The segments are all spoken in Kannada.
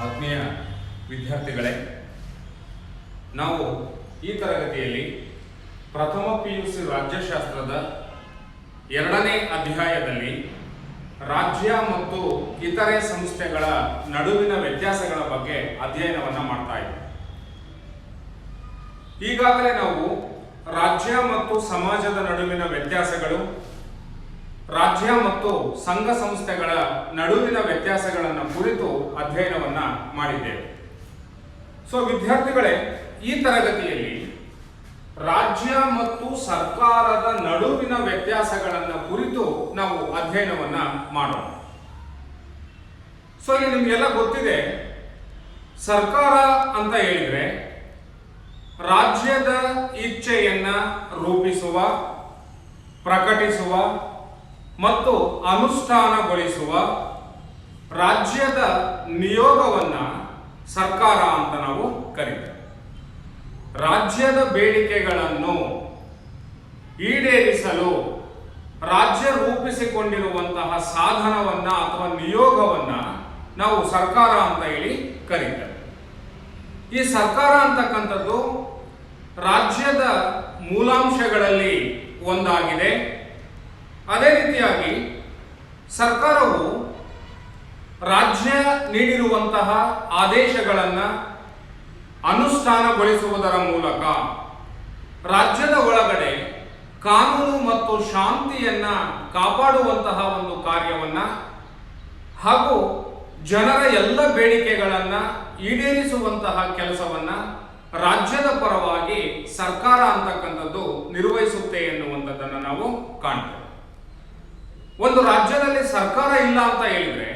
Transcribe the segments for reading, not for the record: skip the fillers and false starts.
ಆತ್ಮೀಯ ವಿದ್ಯಾರ್ಥಿಗಳೇ, ನಾವು ಈ ತರಗತಿಯಲ್ಲಿ ಪ್ರಥಮ PUC ರಾಜ್ಯಶಾಸ್ತ್ರದ 2ನೇ ಅಧ್ಯಾಯದಲ್ಲಿ ರಾಜ್ಯ ಮತ್ತು ಇತರೆ ಸಂಸ್ಥೆಗಳ ನಡುವಿನ ವ್ಯತ್ಯಾಸಗಳ ಬಗ್ಗೆ ಅಧ್ಯಯನವನ್ನು ಮಾಡ್ತಾ ಇದ್ದೇವೆ. ಈಗಾಗಲೇ ನಾವು ರಾಜ್ಯ ಮತ್ತು ಸಮಾಜದ ನಡುವಿನ ವ್ಯತ್ಯಾಸಗಳು, ರಾಜ್ಯ ಮತ್ತು ಸಂಘ ಸಂಸ್ಥೆಗಳ ನಡುವಿನ ವ್ಯತ್ಯಾಸಗಳನ್ನು ಕುರಿತು ಅಧ್ಯಯನವನ್ನ ಮಾಡಿದ್ದೇವೆ. ಸೊ ವಿದ್ಯಾರ್ಥಿಗಳೇ, ಈ ತರಗತಿಯಲ್ಲಿ ರಾಜ್ಯ ಮತ್ತು ಸರ್ಕಾರದ ನಡುವಿನ ವ್ಯತ್ಯಾಸಗಳನ್ನು ಕುರಿತು ನಾವು ಅಧ್ಯಯನವನ್ನ ಮಾಡೋಣ. ಸೊ ಇಲ್ಲಿ ನಿಮಗೆಲ್ಲ ಗೊತ್ತಿದೆ, ಸರ್ಕಾರ ಅಂತ ಹೇಳಿದ್ರೆ ರಾಜ್ಯದ ಇಚ್ಛೆಯನ್ನ ರೂಪಿಸುವ, ಪ್ರಕಟಿಸುವ ಮತ್ತು ಅನುಷ್ಠಾನಗೊಳಿಸುವ ರಾಜ್ಯದ ನಿಯೋಗವನ್ನ ಸರ್ಕಾರ ಅಂತ ನಾವು ಕರೀತೇವೆ. ರಾಜ್ಯದ ಬೇಡಿಕೆಗಳನ್ನು ಈಡೇರಿಸಲು ರಾಜ್ಯ ರೂಪಿಸಿಕೊಂಡಿರುವಂತಹ ಸಾಧನವನ್ನ ಅಥವಾ ನಿಯೋಗವನ್ನ ನಾವು ಸರ್ಕಾರ ಅಂತ ಹೇಳಿ ಕರೀತೇವೆ. ಈ ಸರ್ಕಾರ ಅಂತಕ್ಕಂಥದ್ದು ರಾಜ್ಯದ ಮೂಲಾಂಶಗಳಲ್ಲಿ ಒಂದಾಗಿದೆ. ಅದೇ ರೀತಿಯಾಗಿ ಸರ್ಕಾರವು ರಾಜ್ಯ ನೀಡಿರುವಂತಹ ಆದೇಶಗಳನ್ನು ಅನುಷ್ಠಾನಗೊಳಿಸುವುದರ ಮೂಲಕ ರಾಜ್ಯದ ಒಳಗಡೆ ಕಾನೂನು ಮತ್ತು ಶಾಂತಿಯನ್ನ ಕಾಪಾಡುವಂತಹ ಒಂದು ಕಾರ್ಯವನ್ನ ಹಾಗೂ ಜನರ ಎಲ್ಲ ಬೇಡಿಕೆಗಳನ್ನು ಈಡೇರಿಸುವಂತಹ ಕೆಲಸವನ್ನ ರಾಜ್ಯದ ಪರವಾಗಿ ಸರ್ಕಾರ ಅಂತಕ್ಕಂಥದ್ದು ನಿರ್ವಹಿಸುತ್ತೆ ಎನ್ನುವಂಥದ್ದನ್ನು ನಾವು ಕಾಣ್ತೇವೆ. ಒಂದು ರಾಜ್ಯದಲ್ಲಿ ಸರ್ಕಾರ ಇಲ್ಲ ಅಂತ ಹೇಳಿದ್ರೆ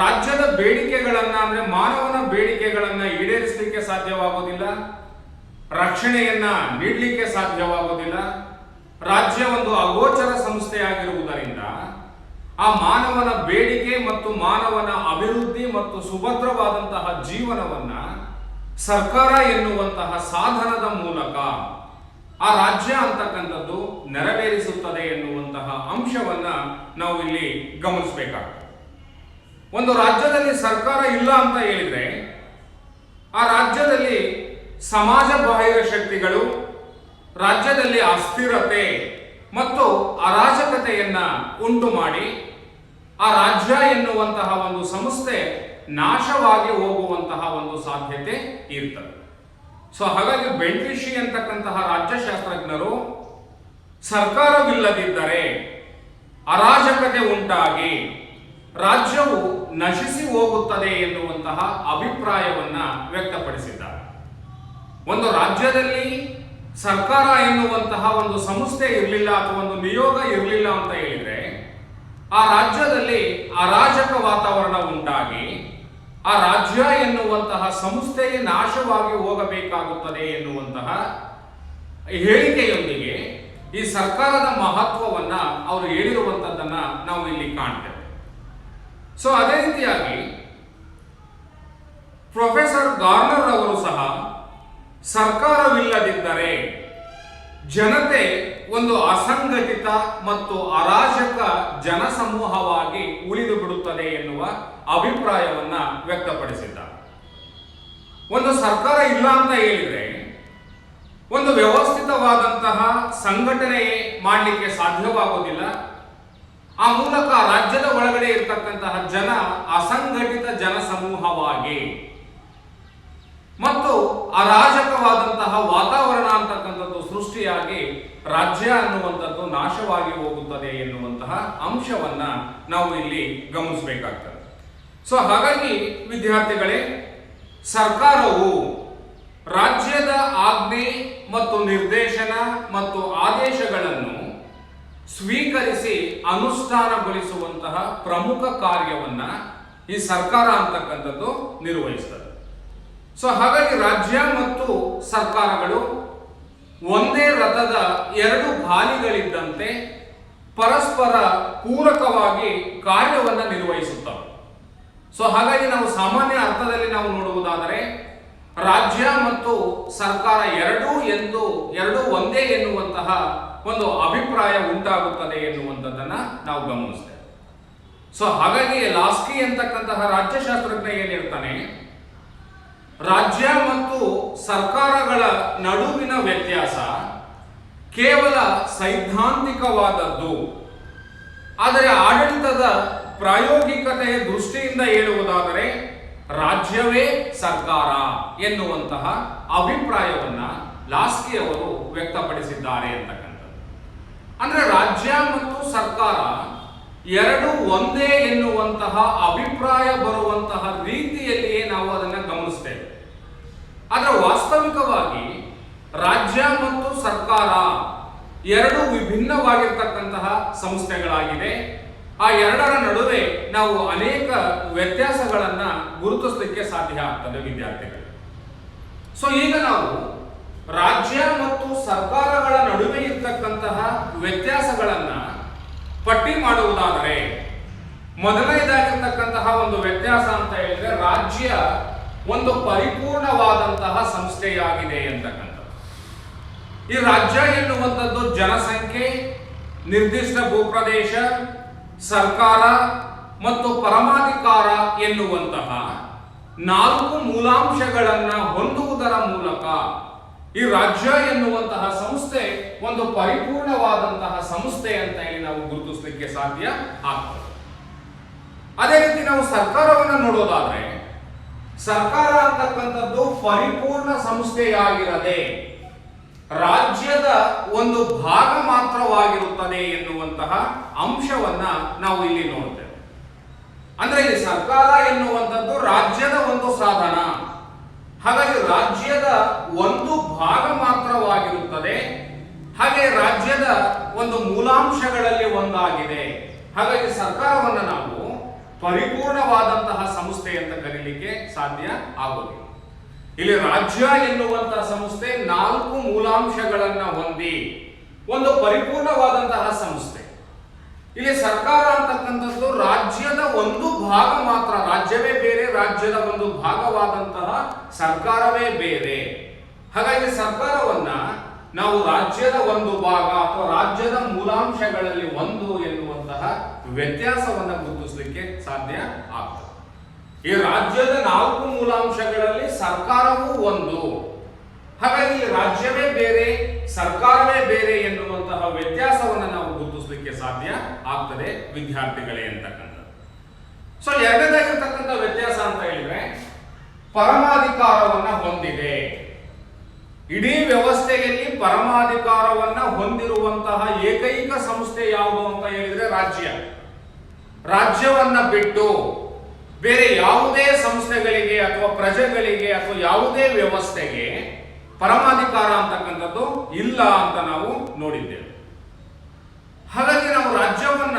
ರಾಜ್ಯದ ಬೇಡಿಕೆಗಳನ್ನ, ಅಂದ್ರೆ ಮಾನವನ ಬೇಡಿಕೆಗಳನ್ನ ಈಡೇರಿಸಲಿಕ್ಕೆ ಸಾಧ್ಯವಾಗುವುದಿಲ್ಲ, ರಕ್ಷಣೆಯನ್ನ ನೀಡಲಿಕ್ಕೆ ಸಾಧ್ಯವಾಗುವುದಿಲ್ಲ. ರಾಜ್ಯ ಒಂದು ಅಗೋಚರ ಸಂಸ್ಥೆಯಾಗಿರುವುದರಿಂದ ಆ ಮಾನವನ ಬೇಡಿಕೆ ಮತ್ತು ಮಾನವನ ಅಭಿವೃದ್ಧಿ ಮತ್ತು ಸುಭದ್ರವಾದಂತಹ ಜೀವನವನ್ನ ಸರ್ಕಾರ ಎನ್ನುವಂತಹ ಸಾಧನದ ಮೂಲಕ ಆ ರಾಜ್ಯ ಅಂತಕ್ಕಂಥದ್ದು ನೆರವೇರಿಸುತ್ತದೆ ಎನ್ನುವಂತಹ ಅಂಶವನ್ನ ನಾವು ಇಲ್ಲಿ ಗಮನಿಸಬೇಕಾಗ್ತದೆ. ಒಂದು ರಾಜ್ಯದಲ್ಲಿ ಸರ್ಕಾರ ಇಲ್ಲ ಅಂತ ಹೇಳಿದ್ರೆ ಆ ರಾಜ್ಯದಲ್ಲಿ ಸಮಾಜ ಬಾಹಿರ ಶಕ್ತಿಗಳು ರಾಜ್ಯದಲ್ಲಿ ಅಸ್ಥಿರತೆ ಮತ್ತು ಅರಾಜಕತೆಯನ್ನ ಉಂಟು ಮಾಡಿ ಆ ರಾಜ್ಯ ಎನ್ನುವಂತಹ ಒಂದು ಸಂಸ್ಥೆ ನಾಶವಾಗಿ ಹೋಗುವಂತಹ ಒಂದು ಸಾಧ್ಯತೆ ಇರ್ತದೆ. ಸೊ ಹಾಗಾಗಿ ಬೆಂಟ್ರಿಷಿ ಅಂತಕ್ಕಂತಹ ರಾಜ್ಯಶಾಸ್ತ್ರಜ್ಞರು ಸರ್ಕಾರವಿಲ್ಲದಿದ್ದರೆ ಅರಾಜಕತೆ ಉಂಟಾಗಿ ರಾಜ್ಯವು ನಶಿಸಿ ಹೋಗುತ್ತದೆ ಎನ್ನುವಂತಹ ಅಭಿಪ್ರಾಯವನ್ನ ವ್ಯಕ್ತಪಡಿಸಿದ್ದಾರೆ. ಒಂದು ರಾಜ್ಯದಲ್ಲಿ ಸರ್ಕಾರ ಎನ್ನುವಂತಹ ಒಂದು ಸಂಸ್ಥೆ ಇರಲಿಲ್ಲ ಅಥವಾ ಒಂದು ನಿಯೋಗ ಇರಲಿಲ್ಲ ಅಂತ ಹೇಳಿದ್ರೆ ಆ ರಾಜ್ಯದಲ್ಲಿ ಅರಾಜಕ ವಾತಾವರಣ ಉಂಟಾಗಿ ಆ ರಾಜ್ಯ ಎನ್ನುವಂತಹ ಸಂಸ್ಥೆಗೆ ನಾಶವಾಗಿ ಹೋಗಬೇಕಾಗುತ್ತದೆ ಎನ್ನುವಂತಹ ಹೇಳಿಕೆಯೊಂದಿಗೆ ಈ ಸರ್ಕಾರದ ಮಹತ್ವವನ್ನ ಅವರು ಹೇಳಿರುವಂತದ್ದನ್ನ ನಾವು ಇಲ್ಲಿ ಕಾಣ್ತೇವೆ. ಸೊ ಅದೇ ರೀತಿಯಾಗಿ ಪ್ರೊಫೆಸರ್ ಗಾರ್ನರ್ ಅವರು ಸಹ ಸರ್ಕಾರವಿಲ್ಲದಿದ್ದರೆ ಜನತೆ ಒಂದು ಅಸಂಘಟಿತ ಮತ್ತು ಅರಾಜಕ ಜನಸಮೂಹವಾಗಿ ಉಳಿದು ಬಿಡುತ್ತದೆ ಎನ್ನುವ ಅಭಿಪ್ರಾಯವನ್ನ ವ್ಯಕ್ತಪಡಿಸಿದ್ದಾರೆ. ಒಂದು ಸರ್ಕಾರ ಇಲ್ಲ ಅಂತ ಹೇಳಿದ್ರೆ ಒಂದು ವ್ಯವಸ್ಥಿತವಾದಂತಹ ಸಂಘಟನೆ ಮಾಡಲಿಕ್ಕೆ ಸಾಧ್ಯವಾಗುವುದಿಲ್ಲ. ಆ ಮೂಲಕ ರಾಜ್ಯದ ಒಳಗಡೆ ಇರತಕ್ಕಂತಹ ಜನ ಅಸಂಘಟಿತ ಜನಸಮೂಹವಾಗಿ ಮತ್ತು ಅರಾಜಕವಾದಂತಹ ವಾತಾವರಣ ಅಂತಕ್ಕಂಥದ್ದು ಸೃಷ್ಟಿಯಾಗಿ ರಾಜ್ಯ ಅನ್ನುವಂಥದ್ದು ನಾಶವಾಗಿ ಹೋಗುತ್ತದೆ ಎನ್ನುವಂತಹ ಅಂಶವನ್ನ ನಾವು ಇಲ್ಲಿ ಗಮನಿಸಬೇಕಾಗ್ತದೆ. ಸೊ ಹಾಗಾಗಿ ವಿದ್ಯಾರ್ಥಿಗಳೇ, ಸರ್ಕಾರವು ರಾಜ್ಯದ ಆಜ್ಞೆ ಮತ್ತು ನಿರ್ದೇಶನ ಮತ್ತು ಆದೇಶಗಳನ್ನು ಸ್ವೀಕರಿಸಿ ಅನುಷ್ಠಾನಗೊಳಿಸುವಂತಹ ಪ್ರಮುಖ ಕಾರ್ಯವನ್ನ ಈ ಸರ್ಕಾರ ಅಂತಕ್ಕಂಥದ್ದು ನಿರ್ವಹಿಸ್ತದೆ. ಸೊ ಹಾಗಾಗಿ ರಾಜ್ಯ ಮತ್ತು ಸರ್ಕಾರಗಳು ಒಂದೇ ರಥದ 2 ಗಾಲಿಗಳಿದ್ದಂತೆ ಪರಸ್ಪರ ಪೂರಕವಾಗಿ ಕಾರ್ಯವನ್ನು ನಿರ್ವಹಿಸುತ್ತವೆ. ಸೊ ಹಾಗಾಗಿ ನಾವು ಸಾಮಾನ್ಯ ಅರ್ಥದಲ್ಲಿ ನಾವು ನೋಡುವುದಾದರೆ ರಾಜ್ಯ ಮತ್ತು ಸರ್ಕಾರ ಎರಡೂ ಒಂದೇ ಎನ್ನುವಂತಹ ಒಂದು ಅಭಿಪ್ರಾಯ ಉಂಟಾಗುತ್ತದೆ ಎನ್ನುವಂಥದ್ದನ್ನ ನಾವು ಗಮನಿಸ್ತೇವೆ. ಸೊ ಹಾಗಾಗಿ ಲಾಸ್ಕಿ ಅಂತಕ್ಕಂತಹ ರಾಜ್ಯಶಾಸ್ತ್ರಜ್ಞ ಏನ್ ಹೇಳ್ತಾನೆ, ರಾಜ್ಯ ಮತ್ತು ಸರ್ಕಾರಗಳ ನಡುವಿನ ವ್ಯತ್ಯಾಸ ಕೇವಲ ಸೈದ್ಧಾಂತಿಕವಾದದ್ದು, ಆದರೆ ಆಡಳಿತದ ಪ್ರಾಯೋಗಿಕತೆಯ ದೃಷ್ಟಿಯಿಂದ ಹೇಳುವುದಾದರೆ ರಾಜ್ಯವೇ ಸರ್ಕಾರ ಎನ್ನುವಂತಹ ಅಭಿಪ್ರಾಯವನ್ನ ಲಾಸ್ಕಿ ಅವರು ವ್ಯಕ್ತಪಡಿಸಿದ್ದಾರೆ ಅಂತಕ್ಕಂಥದ್ದು. ಅಂದ್ರೆ ರಾಜ್ಯ ಮತ್ತು ಸರ್ಕಾರ ಎರಡು ಒಂದೇ ಎನ್ನುವಂತಹ ಅಭಿಪ್ರಾಯ ಬರುವಂತಹ ರೀತಿಯಲ್ಲಿಯೇ ನಾವು ಅದನ್ನು ಗಮನಿಸ್ತೇವೆ. ಆದರೆ ವಾಸ್ತವಿಕವಾಗಿ ರಾಜ್ಯ ಮತ್ತು ಸರ್ಕಾರ ಎರಡು ವಿಭಿನ್ನವಾಗಿರ್ತಕ್ಕಂತಹ ಸಂಸ್ಥೆಗಳಾಗಿದೆ. ಆ ಎರಡರ ನಡುವೆ ನಾವು ಅನೇಕ ವ್ಯತ್ಯಾಸಗಳನ್ನ ಗುರುತಿಸಲಿಕ್ಕೆ ಸಾಧ್ಯ ಆಗ್ತದೆ ವಿದ್ಯಾರ್ಥಿಗಳು. ಸೊ ಈಗ ನಾವು ರಾಜ್ಯ ಮತ್ತು ಸರ್ಕಾರಗಳ ನಡುವೆ ಇರ್ತಕ್ಕಂತಹ ವ್ಯತ್ಯಾಸಗಳನ್ನ ಪಟ್ಟಿ ಮಾಡುವುದಾದರೆ ಮೊದಲನೇದಾಗಿರ್ತಕ್ಕಂತಹ ಒಂದು ವ್ಯತ್ಯಾಸ ಅಂತ ಹೇಳಿದ್ರೆ ರಾಜ್ಯ ಒಂದು ಪರಿಪೂರ್ಣವಾದಂತಹ ಸಂಸ್ಥೆಯಾಗಿದೆ ಅಂತಕ್ಕಂಥದ್ದು. ಈ ರಾಜ್ಯ ಎನ್ನುವಂಥದ್ದು ಜನಸಂಖ್ಯೆ, ನಿರ್ದಿಷ್ಟ ಭೂಪ್ರದೇಶ, ಸರ್ಕಾರ ಮತ್ತು ಪರಮಾಧಿಕಾರ ಎನ್ನುವಂತಹ 4 ಮೂಲಾಂಶಗಳನ್ನ ಹೊಂದುವುದರ ಮೂಲಕ ಈ ರಾಜ್ಯ ಎನ್ನುವಂತಹ ಸಂಸ್ಥೆ ಒಂದು ಪರಿಪೂರ್ಣವಾದಂತಹ ಸಂಸ್ಥೆ ಅಂತ ಹೇಳಿ ನಾವು ಗುರುತಿಸಲಿಕ್ಕೆ ಸಾಧ್ಯ ಆಗ್ತದೆ. ಅದೇ ರೀತಿ ನಾವು ಸರ್ಕಾರವನ್ನು ನೋಡೋದಾದ್ರೆ ಸರ್ಕಾರ ಅಂತಕ್ಕಂಥದ್ದು ಪರಿಪೂರ್ಣ ಸಂಸ್ಥೆಯಾಗಿರದೆ ರಾಜ್ಯದ ಒಂದು ಭಾಗ ಮಾತ್ರವಾಗಿರುತ್ತದೆ ಎನ್ನುವಂತಹ ಅಂಶವನ್ನ ನಾವು ಇಲ್ಲಿ ನೋಡ್ತೇವೆ. ಅಂದ್ರೆ ಇಲ್ಲಿ ಸರ್ಕಾರ ಎನ್ನುವಂಥದ್ದು ರಾಜ್ಯದ ಒಂದು ಸಾಧನ, ಹಾಗಾಗಿ ರಾಜ್ಯದ ಒಂದು ಭಾಗ ಮಾತ್ರವಾಗಿರುತ್ತದೆ, ಹಾಗೆ ರಾಜ್ಯದ ಒಂದು ಮೂಲಾಂಶಗಳಲ್ಲಿ ಒಂದಾಗಿದೆ. ಹಾಗಾಗಿ ಸರ್ಕಾರವನ್ನು ನಾವು ಪರಿಪೂರ್ಣವಾದಂತಹ ಸಂಸ್ಥೆ ಅಂತ ಕರೀಲಿಕ್ಕೆ ಸಾಧ್ಯ ಆಗೋದಿಲ್ಲ. ಇಲ್ಲಿ ರಾಜ್ಯ ಎನ್ನುವಂತಹ ಸಂಸ್ಥೆ 4 ಮೂಲಾಂಶಗಳನ್ನ ಹೊಂದಿ ಒಂದು ಪರಿಪೂರ್ಣವಾದಂತಹ ಸಂಸ್ಥೆ. ಇಲ್ಲಿ ಸರ್ಕಾರ ಅಂತಕ್ಕಂಥದ್ದು ರಾಜ್ಯದ ಒಂದು ಭಾಗ ಮಾತ್ರ, ರಾಜ್ಯವೇ ಬೇರೆ, ರಾಜ್ಯದ ಒಂದು ಭಾಗವಾದಂತಹ ಸರ್ಕಾರವೇ ಬೇರೆ. ಹಾಗಾಗಿ ಸರ್ಕಾರವನ್ನ ನಾವು ರಾಜ್ಯದ ಒಂದು ಭಾಗ ಅಥವಾ ರಾಜ್ಯದ ಮೂಲಾಂಶಗಳಲ್ಲಿ ಒಂದು ಎನ್ನುವಂತಹ ವ್ಯತ್ಯಾಸವನ್ನ ಗುರುತಿಸಲಿಕ್ಕೆ ಸಾಧ್ಯ ಆಗ್ತದೆ. ಈ ರಾಜ್ಯದ 4 ಮೂಲಾಂಶಗಳಲ್ಲಿ ಸರ್ಕಾರವೂ ಒಂದು, ಹಾಗಾಗಿ ರಾಜ್ಯವೇ ಬೇರೆ ಸರ್ಕಾರವೇ ಬೇರೆ ಎನ್ನುವಂತಹ ವ್ಯತ್ಯಾಸವನ್ನು ನಾವು ಗುರುತಿಸಲಿಕ್ಕೆ ಸಾಧ್ಯ ಆಗ್ತದೆ ವಿದ್ಯಾರ್ಥಿಗಳೇ ಅಂತಕ್ಕಂಥದ್ದು. ಸೊ ಎರಡನೇದಾಗಿರ್ತಕ್ಕಂಥ ವ್ಯತ್ಯಾಸ ಅಂತ ಹೇಳಿದ್ರೆ ಪರಮಾಧಿಕಾರವನ್ನ ಹೊಂದಿದೆ. ಇಡೀ ವ್ಯವಸ್ಥೆಯಲ್ಲಿ ಪರಮಾಧಿಕಾರವನ್ನ ಹೊಂದಿರುವಂತಹ ಏಕೈಕ ಸಂಸ್ಥೆ ಯಾವುದು ಅಂತ ಹೇಳಿದ್ರೆ ರಾಜ್ಯ. ರಾಜ್ಯವನ್ನ ಬಿಟ್ಟು ಬೇರೆ ಯಾವುದೇ ಸಂಸ್ಥೆಗಳಿಗೆ ಅಥವಾ ಪ್ರಜೆಗಳಿಗೆ ಅಥವಾ ಯಾವುದೇ ವ್ಯವಸ್ಥೆಗೆ ಪರಮಾಧಿಕಾರ ಅಂತಕ್ಕಂಥದ್ದು ಇಲ್ಲ ಅಂತ ನಾವು ನೋಡಿದ್ದೇವೆ. ಹಾಗಾಗಿ ನಾವು ರಾಜ್ಯವನ್ನ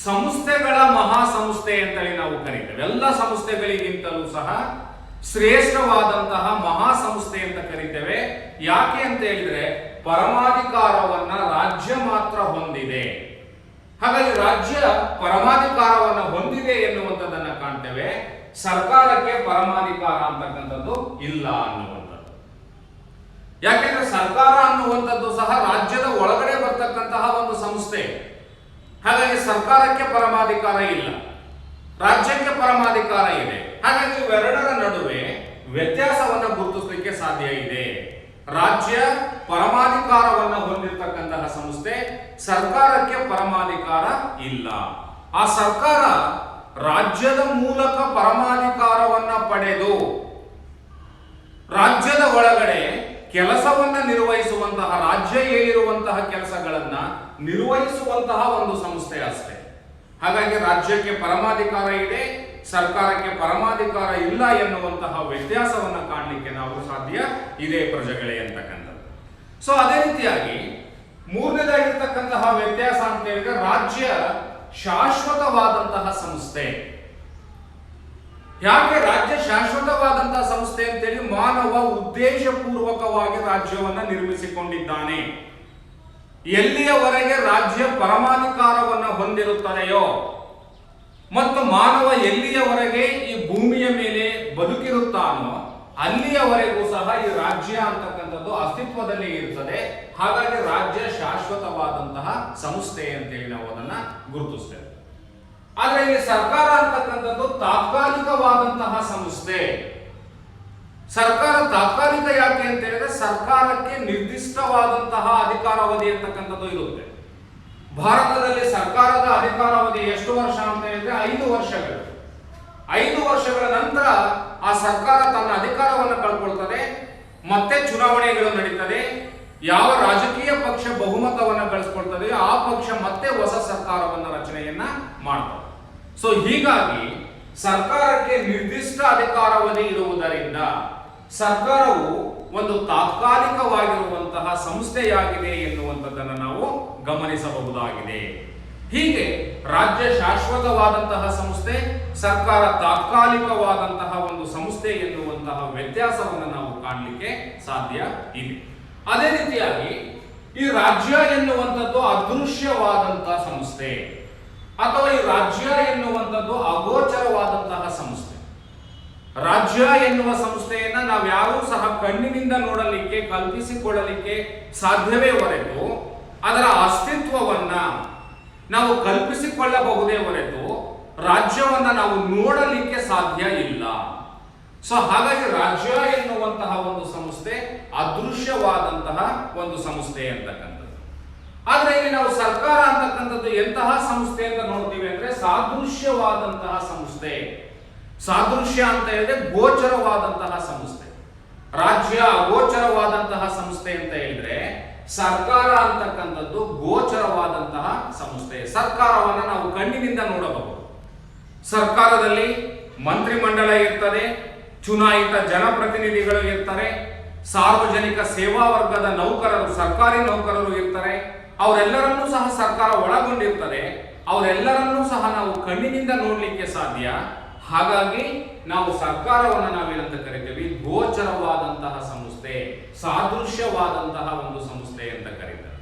ಸಂಸ್ಥೆಗಳ ಮಹಾಸಂಸ್ಥೆ ಅಂತೇಳಿ ನಾವು ಕರೀತೇವೆ. ಎಲ್ಲ ಸಂಸ್ಥೆಗಳಿಗಿಂತಲೂ ಸಹ ಶ್ರೇಷ್ಠವಾದಂತಹ ಮಹಾಸಂಸ್ಥೆ ಅಂತ ಕರೀತೇವೆ. ಯಾಕೆ ಅಂತ ಹೇಳಿದ್ರೆ ಪರಮಾಧಿಕಾರವನ್ನ ರಾಜ್ಯ ಮಾತ್ರ ಹೊಂದಿದೆ. ಹಾಗಾಗಿ ರಾಜ್ಯ ಪರಮಾಧಿಕಾರವನ್ನು ಹೊಂದಿದೆ ಎನ್ನುವಂಥದ್ದನ್ನ ಕಾಣ್ತೇವೆ. ಸರ್ಕಾರಕ್ಕೆ ಪರಮಾಧಿಕಾರ ಅಂತಕ್ಕಂಥದ್ದು ಇಲ್ಲ ಅನ್ನುವಂಥದ್ದು. ಯಾಕೆಂದ್ರೆ ಸರ್ಕಾರ ಅನ್ನುವಂಥದ್ದು ಸಹ ರಾಜ್ಯದ ಒಳಗಡೆ ಬರ್ತಕ್ಕಂತಹ ಒಂದು ಸಂಸ್ಥೆ. ಹಾಗಾಗಿ ಸರ್ಕಾರಕ್ಕೆ ಪರಮಾಧಿಕಾರ ಇಲ್ಲ, ರಾಜ್ಯಕ್ಕೆ ಪರಮಾಧಿಕಾರ ಇದೆ. ಹಾಗಾಗಿ ಇವೆರಡರ ನಡುವೆ ವ್ಯತ್ಯಾಸವನ್ನು ಗುರುತಿಸಲಿಕ್ಕೆ ಸಾಧ್ಯ ಇದೆ. ರಾಜ್ಯ ಪರಮಾಧಿಕಾರವನ್ನು ಹೊಂದಿರತಕ್ಕಂತಹ ಸಂಸ್ಥೆ, ಸರ್ಕಾರಕ್ಕೆ ಪರಮಾಧಿಕಾರ ಇಲ್ಲ. ಆ ಸರ್ಕಾರ ರಾಜ್ಯದ ಮೂಲಕ ಪರಮಾಧಿಕಾರವನ್ನ ಪಡೆದು ರಾಜ್ಯದ ಒಳಗಡೆ ಕೆಲಸವನ್ನ ನಿರ್ವಹಿಸುವಂತಹ, ರಾಜ್ಯ ಹೇಳಿರುವಂತಹ ಕೆಲಸಗಳನ್ನ ನಿರ್ವಹಿಸುವಂತಹ ಒಂದು ಸಂಸ್ಥೆ ಅಷ್ಟೇ. ಹಾಗಾಗಿ ರಾಜ್ಯಕ್ಕೆ ಪರಮಾಧಿಕಾರ ಇದೆ, ಸರ್ಕಾರಕ್ಕೆ ಪರಮಾಧಿಕಾರ ಇಲ್ಲ ಎನ್ನುವಂತಹ ವ್ಯತ್ಯಾಸವನ್ನ ಕಾಣಲಿಕ್ಕೆ ನಾವು ಸಾಧ್ಯ ಇದೆ ಪ್ರಜೆಗಳೇ ಅಂತಕ್ಕಂಥದ್ದು. ಸೊ ಅದೇ ರೀತಿಯಾಗಿ ಮೂರನೇದಾಗಿರ್ತಕ್ಕಂತಹ ವ್ಯತ್ಯಾಸ ಅಂತ ಹೇಳಿದ್ರೆ ರಾಜ್ಯ ಶಾಶ್ವತವಾದಂತಹ ಸಂಸ್ಥೆ. ಯಾಕೆ ರಾಜ್ಯ ಶಾಶ್ವತವಾದಂತಹ ಸಂಸ್ಥೆ ಅಂತೇಳಿ ಮಾನವ ಉದ್ದೇಶಪೂರ್ವಕವಾಗಿ ರಾಜ್ಯವನ್ನ ನಿರ್ಮಿಸಿಕೊಂಡಿದ್ದಾನೆ. ಎಲ್ಲಿಯವರೆಗೆ ರಾಜ್ಯ ಪರಮಾಧಿಕಾರವನ್ನು ಹೊಂದಿರುತ್ತದೆಯೋ ಮತ್ತು ಮಾನವ ಎಲ್ಲಿಯವರೆಗೆ ಈ ಭೂಮಿಯ ಮೇಲೆ ಬದುಕಿರುತ್ತಾನೋ ಅಲ್ಲಿಯವರೆಗೂ ಸಹ ಈ ರಾಜ್ಯ ಅಂತಕ್ಕಂಥದ್ದು ಅಸ್ತಿತ್ವದಲ್ಲಿ ಇರ್ತದೆ. ಹಾಗಾಗಿ ರಾಜ್ಯ ಶಾಶ್ವತವಾದಂತಹ ಸಂಸ್ಥೆ ಅಂತೇಳಿ ನಾವು ಅದನ್ನ ಗುರುತಿಸ್ತೇವೆ. ಆದ್ರೆ ಇಲ್ಲಿ ಸರ್ಕಾರ ಅಂತಕ್ಕಂಥದ್ದು ತಾತ್ಕಾಲಿಕವಾದಂತಹ ಸಂಸ್ಥೆ. ಸರ್ಕಾರ ತಾತ್ಕಾಲಿಕ ಯಾಕೆ ಅಂತ ಹೇಳಿದ್ರೆ ಸರ್ಕಾರಕ್ಕೆ ನಿರ್ದಿಷ್ಟವಾದಂತಹ ಅಧಿಕಾರಾವಧಿ ಅಂತಕ್ಕಂಥದ್ದು ಇರುತ್ತೆ. ಭಾರತದಲ್ಲಿ ಸರ್ಕಾರದ ಅಧಿಕಾರಾವಧಿ ಎಷ್ಟು ವರ್ಷ ಅಂತ ಹೇಳಿದ್ರೆ 5 ವರ್ಷಗಳು. 5 ವರ್ಷಗಳ ನಂತರ ಆ ಸರ್ಕಾರ ತನ್ನ ಅಧಿಕಾರವನ್ನು ಕಳ್ಕೊಳ್ತದೆ, ಮತ್ತೆ ಚುನಾವಣೆಗಳು ನಡೀತದೆ. ಯಾವ ರಾಜಕೀಯ ಪಕ್ಷ ಬಹುಮತವನ್ನು ಗಳಿಸ್ಕೊಳ್ತದೆ ಆ ಪಕ್ಷ ಮತ್ತೆ ಹೊಸ ಸರ್ಕಾರವನ್ನು ರಚನೆಯನ್ನ ಮಾಡ್ತದೆ. ಸೊ ಹೀಗಾಗಿ ಸರ್ಕಾರಕ್ಕೆ ನಿರ್ದಿಷ್ಟ ಅಧಿಕಾರಾವಧಿ ಇರುವುದರಿಂದ ಸರ್ಕಾರವು ಒಂದು ತಾತ್ಕಾಲಿಕವಾಗಿರುವಂತಹ ಸಂಸ್ಥೆಯಾಗಿದೆ ಎನ್ನುವಂಥದ್ದನ್ನು ನಾವು ಗಮನಿಸಬಹುದಾಗಿದೆ. ಹೀಗೆ ರಾಜ್ಯ ಶಾಶ್ವತವಾದಂತಹ ಸಂಸ್ಥೆ, ಸರ್ಕಾರ ತಾತ್ಕಾಲಿಕವಾದಂತಹ ಒಂದು ಸಂಸ್ಥೆ ಎನ್ನುವಂತಹ ವ್ಯತ್ಯಾಸವನ್ನು ನಾವು ಕಾಣಲಿಕ್ಕೆ ಸಾಧ್ಯ ಇದೆ. ಅದೇ ರೀತಿಯಾಗಿ ಈ ರಾಜ್ಯ ಎನ್ನುವಂಥದ್ದು ಅದೃಶ್ಯವಾದಂತಹ ಸಂಸ್ಥೆ ಅಥವಾ ಈ ರಾಜ್ಯ ಎನ್ನುವಂಥದ್ದು ಅಗೋಚರವಾದಂತಹ ಸಂಸ್ಥೆ. ರಾಜ್ಯ ಎನ್ನುವ ಸಂಸ್ಥೆಯನ್ನ ನಾವು ಯಾರೂ ಸಹ ಕಣ್ಣಿನಿಂದ ನೋಡಲಿಕ್ಕೆ ಕಲ್ಪಿಸಿಕೊಳ್ಳಲಿಕ್ಕೆ ಸಾಧ್ಯವೇ ಹೊರತು ಅದರ ಅಸ್ತಿತ್ವವನ್ನ ನಾವು ಕಲ್ಪಿಸಿಕೊಳ್ಳಬಹುದೇ ಹೊರತು ರಾಜ್ಯವನ್ನ ನಾವು ನೋಡಲಿಕ್ಕೆ ಸಾಧ್ಯ ಇಲ್ಲ. ಸೊ ಹಾಗಾಗಿ ರಾಜ್ಯ ಎನ್ನುವಂತಹ ಒಂದು ಸಂಸ್ಥೆ ಅದೃಶ್ಯವಾದಂತಹ ಒಂದು ಸಂಸ್ಥೆ ಅಂತಕ್ಕಂಥದ್ದು. ಆದ್ರೆ ಇಲ್ಲಿ ನಾವು ಸರ್ಕಾರ ಅಂತಕ್ಕಂಥದ್ದು ಎಂತಹ ಸಂಸ್ಥೆ ಅಂತ ನೋಡ್ತೀವಿ ಅಂದ್ರೆ ಸಾದೃಶ್ಯವಾದಂತಹ ಸಂಸ್ಥೆ. ಸಾದೃಶ್ಯ ಅಂತ ಹೇಳಿದ್ರೆ ಗೋಚರವಾದಂತಹ ಸಂಸ್ಥೆ. ರಾಜ್ಯ ಅಗೋಚರವಾದಂತಹ ಸಂಸ್ಥೆ ಅಂತ ಹೇಳಿದ್ರೆ ಸರ್ಕಾರ ಅಂತಕ್ಕಂಥದ್ದು ಗೋಚರವಾದಂತಹ ಸಂಸ್ಥೆ. ಸರ್ಕಾರವನ್ನು ನಾವು ಕಣ್ಣಿನಿಂದ ನೋಡಬಹುದು. ಸರ್ಕಾರದಲ್ಲಿ ಮಂತ್ರಿಮಂಡಲ ಇರ್ತದೆ, ಚುನಾಯಿತ ಜನಪ್ರತಿನಿಧಿಗಳು ಇರ್ತಾರೆ, ಸಾರ್ವಜನಿಕ ಸೇವಾ ವರ್ಗದ ನೌಕರರು, ಸರ್ಕಾರಿ ನೌಕರರು ಇರ್ತಾರೆ. ಅವರೆಲ್ಲರನ್ನೂ ಸಹ ಸರ್ಕಾರ ಒಳಗೊಂಡಿರ್ತದೆ. ಅವರೆಲ್ಲರನ್ನೂ ಸಹ ನಾವು ಕಣ್ಣಿನಿಂದ ನೋಡ್ಲಿಕ್ಕೆ ಸಾಧ್ಯ. ಹಾಗಾಗಿ ನಾವು ಸರ್ಕಾರವನ್ನು ನಾವೇನಂತ ಕರಿತೀವಿ, ಗೋಚರವಾದಂತಹ ಸಂಸ್ಥೆ, ಸಾದೃಶ್ಯವಾದಂತಹ ಒಂದು ಸಂಸ್ಥೆ ಅಂತ ಕರೀತಾರೆ.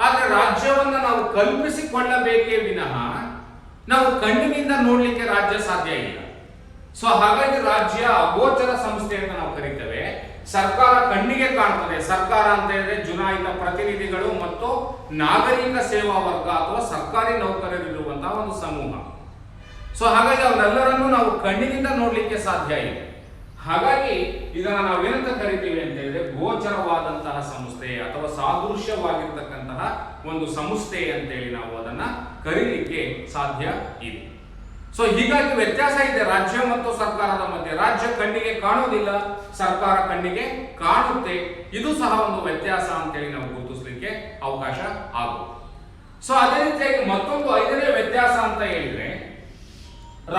ಆದ್ರೆ ರಾಜ್ಯವನ್ನ ನಾವು ಕಲ್ಪಿಸಿಕೊಳ್ಳಬೇಕೇ ವಿನಃ ನಾವು ಕಣ್ಣಿನಿಂದ ನೋಡ್ಲಿಕ್ಕೆ ರಾಜ್ಯ ಸಾಧ್ಯ ಇಲ್ಲ. ಸೊ ಹಾಗಾಗಿ ರಾಜ್ಯ ಅಗೋಚರ ಸಂಸ್ಥೆ ಅಂತ ನಾವು ಕರೀತೇವೆ. ಸರ್ಕಾರ ಕಣ್ಣಿಗೆ ಕಾಣ್ತದೆ. ಸರ್ಕಾರ ಅಂತ ಹೇಳಿದ್ರೆ ಚುನಾಯಿತ ಪ್ರತಿನಿಧಿಗಳು ಮತ್ತು ನಾಗರಿಕ ಸೇವಾ ವರ್ಗ ಅಥವಾ ಸರ್ಕಾರಿ ನೌಕರರಿರುವಂತಹ ಒಂದು ಸಮೂಹ. ಸೊ ಹಾಗಾಗಿ ಅವರೆಲ್ಲರನ್ನೂ ನಾವು ಕಣ್ಣಿನಿಂದ ನೋಡ್ಲಿಕ್ಕೆ ಸಾಧ್ಯ ಇದೆ. ಹಾಗಾಗಿ ಇದನ್ನ ನಾವೇನಂತ ಕರಿತೀವಿ ಅಂತ ಹೇಳಿದ್ರೆ ಗೋಚರವಾದಂತಹ ಸಂಸ್ಥೆ ಅಥವಾ ಸಾದೃಶ್ಯವಾಗಿರ್ತಕ್ಕಂತಹ ಒಂದು ಸಂಸ್ಥೆ ಅಂತೇಳಿ ನಾವು ಅದನ್ನ ಕರೀಲಿಕ್ಕೆ ಸಾಧ್ಯ ಇದೆ. ಸೊ ಹೀಗಾಗಿ ವ್ಯತ್ಯಾಸ ಇದೆ ರಾಜ್ಯ ಮತ್ತು ಸರ್ಕಾರದ ಮಧ್ಯೆ. ರಾಜ್ಯ ಕಣ್ಣಿಗೆ ಕಾಣೋದಿಲ್ಲ, ಸರ್ಕಾರ ಕಣ್ಣಿಗೆ ಕಾಣುತ್ತೆ. ಇದು ಸಹ ಒಂದು ವ್ಯತ್ಯಾಸ ಅಂತೇಳಿ ನಾವು ಗುರುತಿಸಲಿಕ್ಕೆ ಅವಕಾಶ ಆಗುತ್ತೆ. ಸೊ ಅದೇ ರೀತಿಯಾಗಿ ಮತ್ತೊಂದು 5ನೇ ವ್ಯತ್ಯಾಸ ಅಂತ ಹೇಳಿದ್ರೆ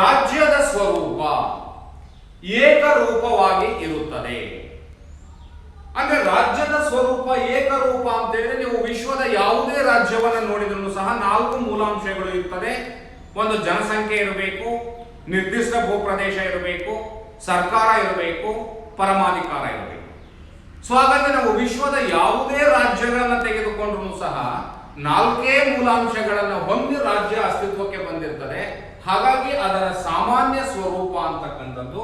ರಾಜ್ಯದ ಸ್ವರೂಪ ಏಕರೂಪವಾಗಿ ಇರುತ್ತದೆ. ಅಂದ್ರೆ ರಾಜ್ಯದ ಸ್ವರೂಪ ಏಕರೂಪ ಅಂತ ಹೇಳಿದ್ರೆ ನೀವು ವಿಶ್ವದ ಯಾವುದೇ ರಾಜ್ಯವನ್ನು ನೋಡಿದ್ರು ಸಹ 4 ಮೂಲಾಂಶಗಳು ಇರ್ತದೆ. ಒಂದು ಜನಸಂಖ್ಯೆ ಇರಬೇಕು, ನಿರ್ದಿಷ್ಟ ಭೂಪ್ರದೇಶ ಇರಬೇಕು, ಸರ್ಕಾರ ಇರಬೇಕು, ಪರಮಾಧಿಕಾರ ಇರಬೇಕು. ಸೊ ಹಾಗಾಗಿ ನಾವು ವಿಶ್ವದ ಯಾವುದೇ ರಾಜ್ಯಗಳನ್ನು ತೆಗೆದುಕೊಂಡ್ರು ಸಹ 4 ಮೂಲಾಂಶಗಳನ್ನು ಹೊಂದಿ ರಾಜ್ಯ ಅಸ್ತಿತ್ವಕ್ಕೆ ಬಂದಿರ್ತದೆ. ಹಾಗಾಗಿ ಅದರ ಸಾಮಾನ್ಯ ಸ್ವರೂಪ ಅಂತಕ್ಕಂಥದ್ದು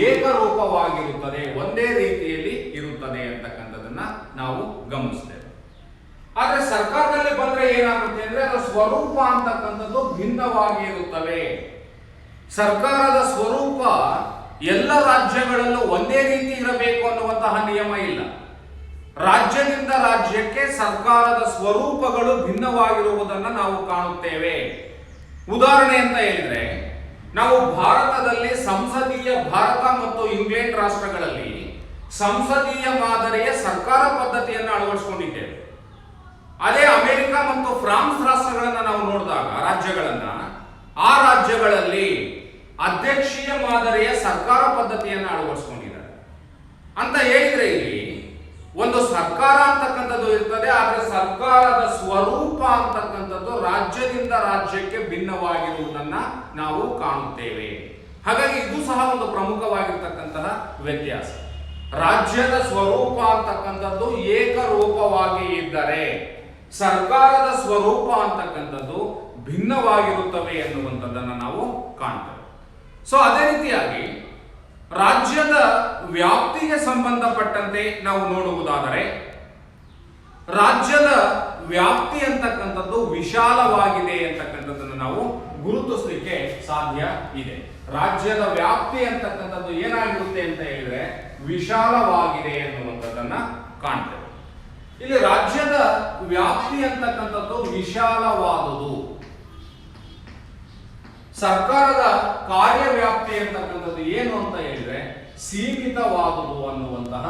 ಏಕರೂಪವಾಗಿರುತ್ತದೆ, ಒಂದೇ ರೀತಿಯಲ್ಲಿ ಇರುತ್ತದೆ ಅಂತಕ್ಕಂಥದ್ದನ್ನ ನಾವು ಗಮನಿಸ್ತೇವೆ. ಆದ್ರೆ ಸರ್ಕಾರದಲ್ಲಿ ಬಂದ್ರೆ ಏನಾಗುತ್ತೆ ಅಂದ್ರೆ ಅದರ ಸ್ವರೂಪ ಅಂತಕ್ಕಂಥದ್ದು ಭಿನ್ನವಾಗಿ ಇರುತ್ತವೆ. ಸರ್ಕಾರದ ಸ್ವರೂಪ ಎಲ್ಲ ರಾಜ್ಯಗಳಲ್ಲೂ ಒಂದೇ ರೀತಿ ಇರಬೇಕು ಅನ್ನುವಂತಹ ನಿಯಮ ಇಲ್ಲ. ರಾಜ್ಯದಿಂದ ರಾಜ್ಯಕ್ಕೆ ಸರ್ಕಾರದ ಸ್ವರೂಪಗಳು ಭಿನ್ನವಾಗಿರುವುದನ್ನು ನಾವು ಕಾಣುತ್ತೇವೆ. ಉದಾಹರಣೆ ಅಂತ ಹೇಳಿದ್ರೆ ನಾವು ಭಾರತದಲ್ಲಿ ಸಂಸದೀಯ ಭಾರತ ಮತ್ತು ಇಂಗ್ಲೆಂಡ್ ರಾಷ್ಟ್ರಗಳಲ್ಲಿ ಸಂಸದೀಯ ಮಾದರಿಯ ಸರ್ಕಾರ ಪದ್ಧತಿಯನ್ನು ಅಳವಡಿಸಿಕೊಂಡಿದ್ದೇವೆ. ಅದೇ ಅಮೆರಿಕ ಮತ್ತು ಫ್ರಾನ್ಸ್ ರಾಷ್ಟ್ರಗಳನ್ನ ನಾವು ನೋಡಿದಾಗ ರಾಜ್ಯಗಳನ್ನ, ಆ ರಾಜ್ಯಗಳಲ್ಲಿ ಅಧ್ಯಕ್ಷೀಯ ಮಾದರಿಯ ಸರ್ಕಾರ ಪದ್ಧತಿಯನ್ನು ಅಳವಡಿಸಿಕೊಂಡಿದ್ದಾರೆ. ಅಂತ ಹೇಳಿದ್ರೆ ಇಲ್ಲಿ ಒಂದು ಸರ್ಕಾರ ಅಂತಕ್ಕಂಥದ್ದು ಇರ್ತದೆ, ಆದ್ರೆ ಸರ್ಕಾರದ ಸ್ವರೂಪ ಅಂತಕ್ಕಂಥದ್ದು ರಾಜ್ಯದಿಂದ ರಾಜ್ಯಕ್ಕೆ ಭಿನ್ನವಾಗಿರುವುದನ್ನ ನಾವು ಕಾಣುತ್ತೇವೆ. ಹಾಗಾಗಿ ಇದು ಸಹ ಒಂದು ಪ್ರಮುಖವಾಗಿರ್ತಕ್ಕಂತಹ ವ್ಯತ್ಯಾಸ. ರಾಜ್ಯದ ಸ್ವರೂಪ ಅಂತಕ್ಕಂಥದ್ದು ಏಕರೂಪವಾಗಿ ಇದ್ದರೆ ಸರ್ಕಾರದ ಸ್ವರೂಪ ಅಂತಕ್ಕಂಥದ್ದು ಭಿನ್ನವಾಗಿರುತ್ತವೆ ಎನ್ನುವಂಥದ್ದನ್ನು ನಾವು ಕಾಣ್ತೇವೆ. ಸೊ ಅದೇ ರೀತಿಯಾಗಿ ರಾಜ್ಯದ ವ್ಯಾಪ್ತಿಗೆ ಸಂಬಂಧಪಟ್ಟಂತೆ ನಾವು ನೋಡುವುದಾದರೆ ರಾಜ್ಯದ ವ್ಯಾಪ್ತಿ ಅಂತಕ್ಕಂಥದ್ದು ವಿಶಾಲವಾಗಿದೆ ಅಂತಕ್ಕಂಥದ್ದನ್ನು ನಾವು ಗುರುತಿಸಲಿಕ್ಕೆ ಸಾಧ್ಯ ಇದೆ. ರಾಜ್ಯದ ವ್ಯಾಪ್ತಿ ಅಂತಕ್ಕಂಥದ್ದು ಏನಾಗಿರುತ್ತೆ ಅಂತ ಹೇಳಿದ್ರೆ ವಿಶಾಲವಾಗಿದೆ ಎನ್ನುವಂಥದ್ದನ್ನ ಕಾಣ್ತೇವೆ. ಇಲ್ಲಿ ರಾಜ್ಯದ ವ್ಯಾಪ್ತಿ ಅಂತಕ್ಕಂಥದ್ದು ವಿಶಾಲವಾದುದು. ಸರ್ಕಾರದ ಕಾರ್ಯವ್ಯಾಪ್ತಿ ಅಂತಕ್ಕಂಥದ್ದು ಏನು ಅಂತ ಹೇಳಿದ್ರೆ ಸೀಮಿತವಾದುದು ಅನ್ನುವಂತಹ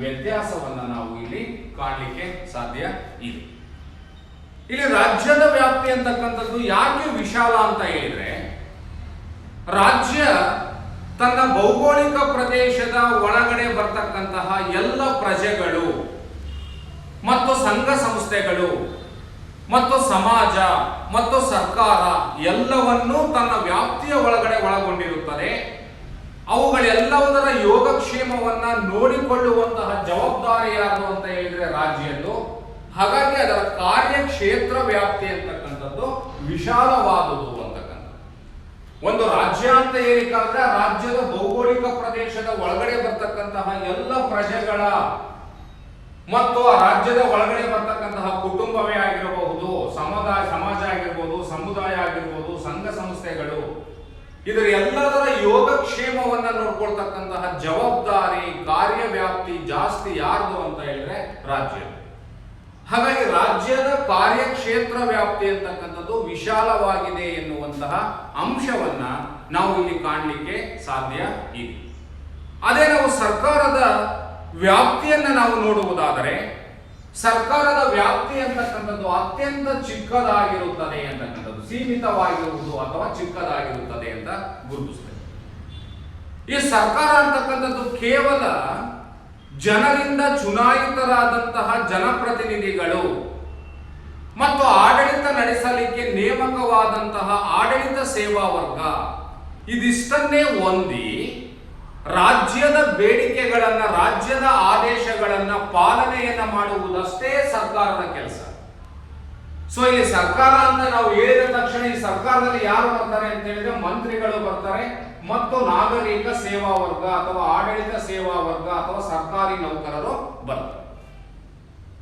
ವ್ಯತ್ಯಾಸವನ್ನ ನಾವು ಇಲ್ಲಿ ಕಾಣಲಿಕ್ಕೆ ಸಾಧ್ಯ ಇದೆ. ಇಲ್ಲಿ ರಾಜ್ಯದ ವ್ಯಾಪ್ತಿ ಅಂತಕ್ಕಂಥದ್ದು ಯಾಕೆ ವಿಶಾಲ ಅಂತ ಹೇಳಿದ್ರೆ ರಾಜ್ಯ ತನ್ನ ಭೌಗೋಳಿಕ ಪ್ರದೇಶದ ಒಳಗಡೆ ಬರ್ತಕ್ಕಂತಹ ಎಲ್ಲ ಪ್ರಜೆಗಳು ಮತ್ತು ಸಂಘ ಸಂಸ್ಥೆಗಳು ಮತ್ತು ಸಮಾಜ ಮತ್ತು ಸರ್ಕಾರ ಎಲ್ಲವನ್ನೂ ತನ್ನ ವ್ಯಾಪ್ತಿಯ ಒಳಗಡೆ ಒಳಗೊಂಡಿರುತ್ತದೆ. ಅವುಗಳೆಲ್ಲದರ ಯೋಗಕ್ಷೇಮವನ್ನ ನೋಡಿಕೊಳ್ಳುವಂತಹ ಜವಾಬ್ದಾರಿ ಯಾರು ಅಂತ ಹೇಳಿದ್ರೆ ರಾಜ್ಯದ್ದು. ಹಾಗಾಗಿ ಅದರ ಕಾರ್ಯಕ್ಷೇತ್ರ ವ್ಯಾಪ್ತಿ ಅಂತಕ್ಕಂಥದ್ದು ವಿಶಾಲವಾದುದು ಅಂತಕ್ಕಂಥದ್ದು. ಒಂದು ರಾಜ್ಯ ಅಂತ ಹೇಳಿಕಾದ್ರೆ ರಾಜ್ಯದ ಭೌಗೋಳಿಕ ಪ್ರದೇಶದ ಒಳಗಡೆ ಬರ್ತಕ್ಕಂತಹ ಎಲ್ಲ ಪ್ರಜೆಗಳ ಮತ್ತು ಆ ರಾಜ್ಯದ ಒಳಗಡೆ ಬರ್ತಕ್ಕಂತಹ ಕುಟುಂಬವೇ ಆಗಿರಬಹುದು, ಸಮಾಜ ಆಗಿರ್ಬೋದು, ಸಮುದಾಯ ಆಗಿರ್ಬೋದು, ಸಂಘ ಸಂಸ್ಥೆಗಳು, ಇದರ ಎಲ್ಲದರ ಯೋಗಕ್ಷೇಮವನ್ನ ನೋಡ್ಕೊಳ್ತಕ್ಕಂತಹ ಜವಾಬ್ದಾರಿ ಕಾರ್ಯವ್ಯಾಪ್ತಿ ಜಾಸ್ತಿ ಯಾರ್ದು ಅಂತ ಹೇಳಿದ್ರೆ ರಾಜ್ಯ. ಹಾಗಾಗಿ ರಾಜ್ಯದ ಕಾರ್ಯಕ್ಷೇತ್ರ ವ್ಯಾಪ್ತಿ ಅಂತಕ್ಕಂಥದ್ದು ವಿಶಾಲವಾಗಿದೆ ಎನ್ನುವಂತಹ ಅಂಶವನ್ನ ನಾವು ಇಲ್ಲಿ ಕಾಣಲಿಕ್ಕೆ ಸಾಧ್ಯ ಇದೆ. ಅದೇ ನಾವು ಸರ್ಕಾರದ ವ್ಯಾಪ್ತಿಯನ್ನ ನಾವು ನೋಡುವುದಾದರೆ ಸರ್ಕಾರದ ವ್ಯಾಪ್ತಿ ಅಂತಕ್ಕಂಥದ್ದು ಅತ್ಯಂತ ಚಿಕ್ಕದಾಗಿರುತ್ತದೆ ಅಂತಕ್ಕಂಥದ್ದು, ಸೀಮಿತವಾಗಿರುವುದು ಅಥವಾ ಚಿಕ್ಕದಾಗಿರುತ್ತದೆ ಅಂತ ಗುರುತಿಸ್ತೇವೆ. ಈ ಸರ್ಕಾರ ಅಂತಕ್ಕಂಥದ್ದು ಕೇವಲ ಜನರಿಂದ ಚುನಾಯಿತರಾದಂತಹ ಜನಪ್ರತಿನಿಧಿಗಳು ಮತ್ತು ಆಡಳಿತ ನಡೆಸಲಿಕ್ಕೆ ನೇಮಕವಾದಂತಹ ಆಡಳಿತ ಸೇವಾ ವರ್ಗ ಇದಿಷ್ಟನ್ನೇ ಹೊಂದಿ ರಾಜ್ಯದ ಬೇಡಿಕೆಗಳನ್ನ ರಾಜ್ಯದ ಆದೇಶಗಳನ್ನ ಪಾಲನೆಯನ್ನ ಮಾಡುವುದಷ್ಟೇ ಸರ್ಕಾರದ ಕೆಲಸ. ಸೊ ಇಲ್ಲಿ ಸರ್ಕಾರ ಅಂತ ನಾವು ಹೇಳಿದ ತಕ್ಷಣ ಈ ಸರ್ಕಾರದಲ್ಲಿ ಯಾರು ಬರ್ತಾರೆ ಅಂತ ಹೇಳಿದ್ರೆ ಮಂತ್ರಿಗಳು ಬರ್ತಾರೆ ಮತ್ತು ನಾಗರಿಕ ಸೇವಾ ವರ್ಗ ಅಥವಾ ಆಡಳಿತ ಸೇವಾ ವರ್ಗ ಅಥವಾ ಸರ್ಕಾರಿ ನೌಕರರು ಬರ್ತಾರೆ.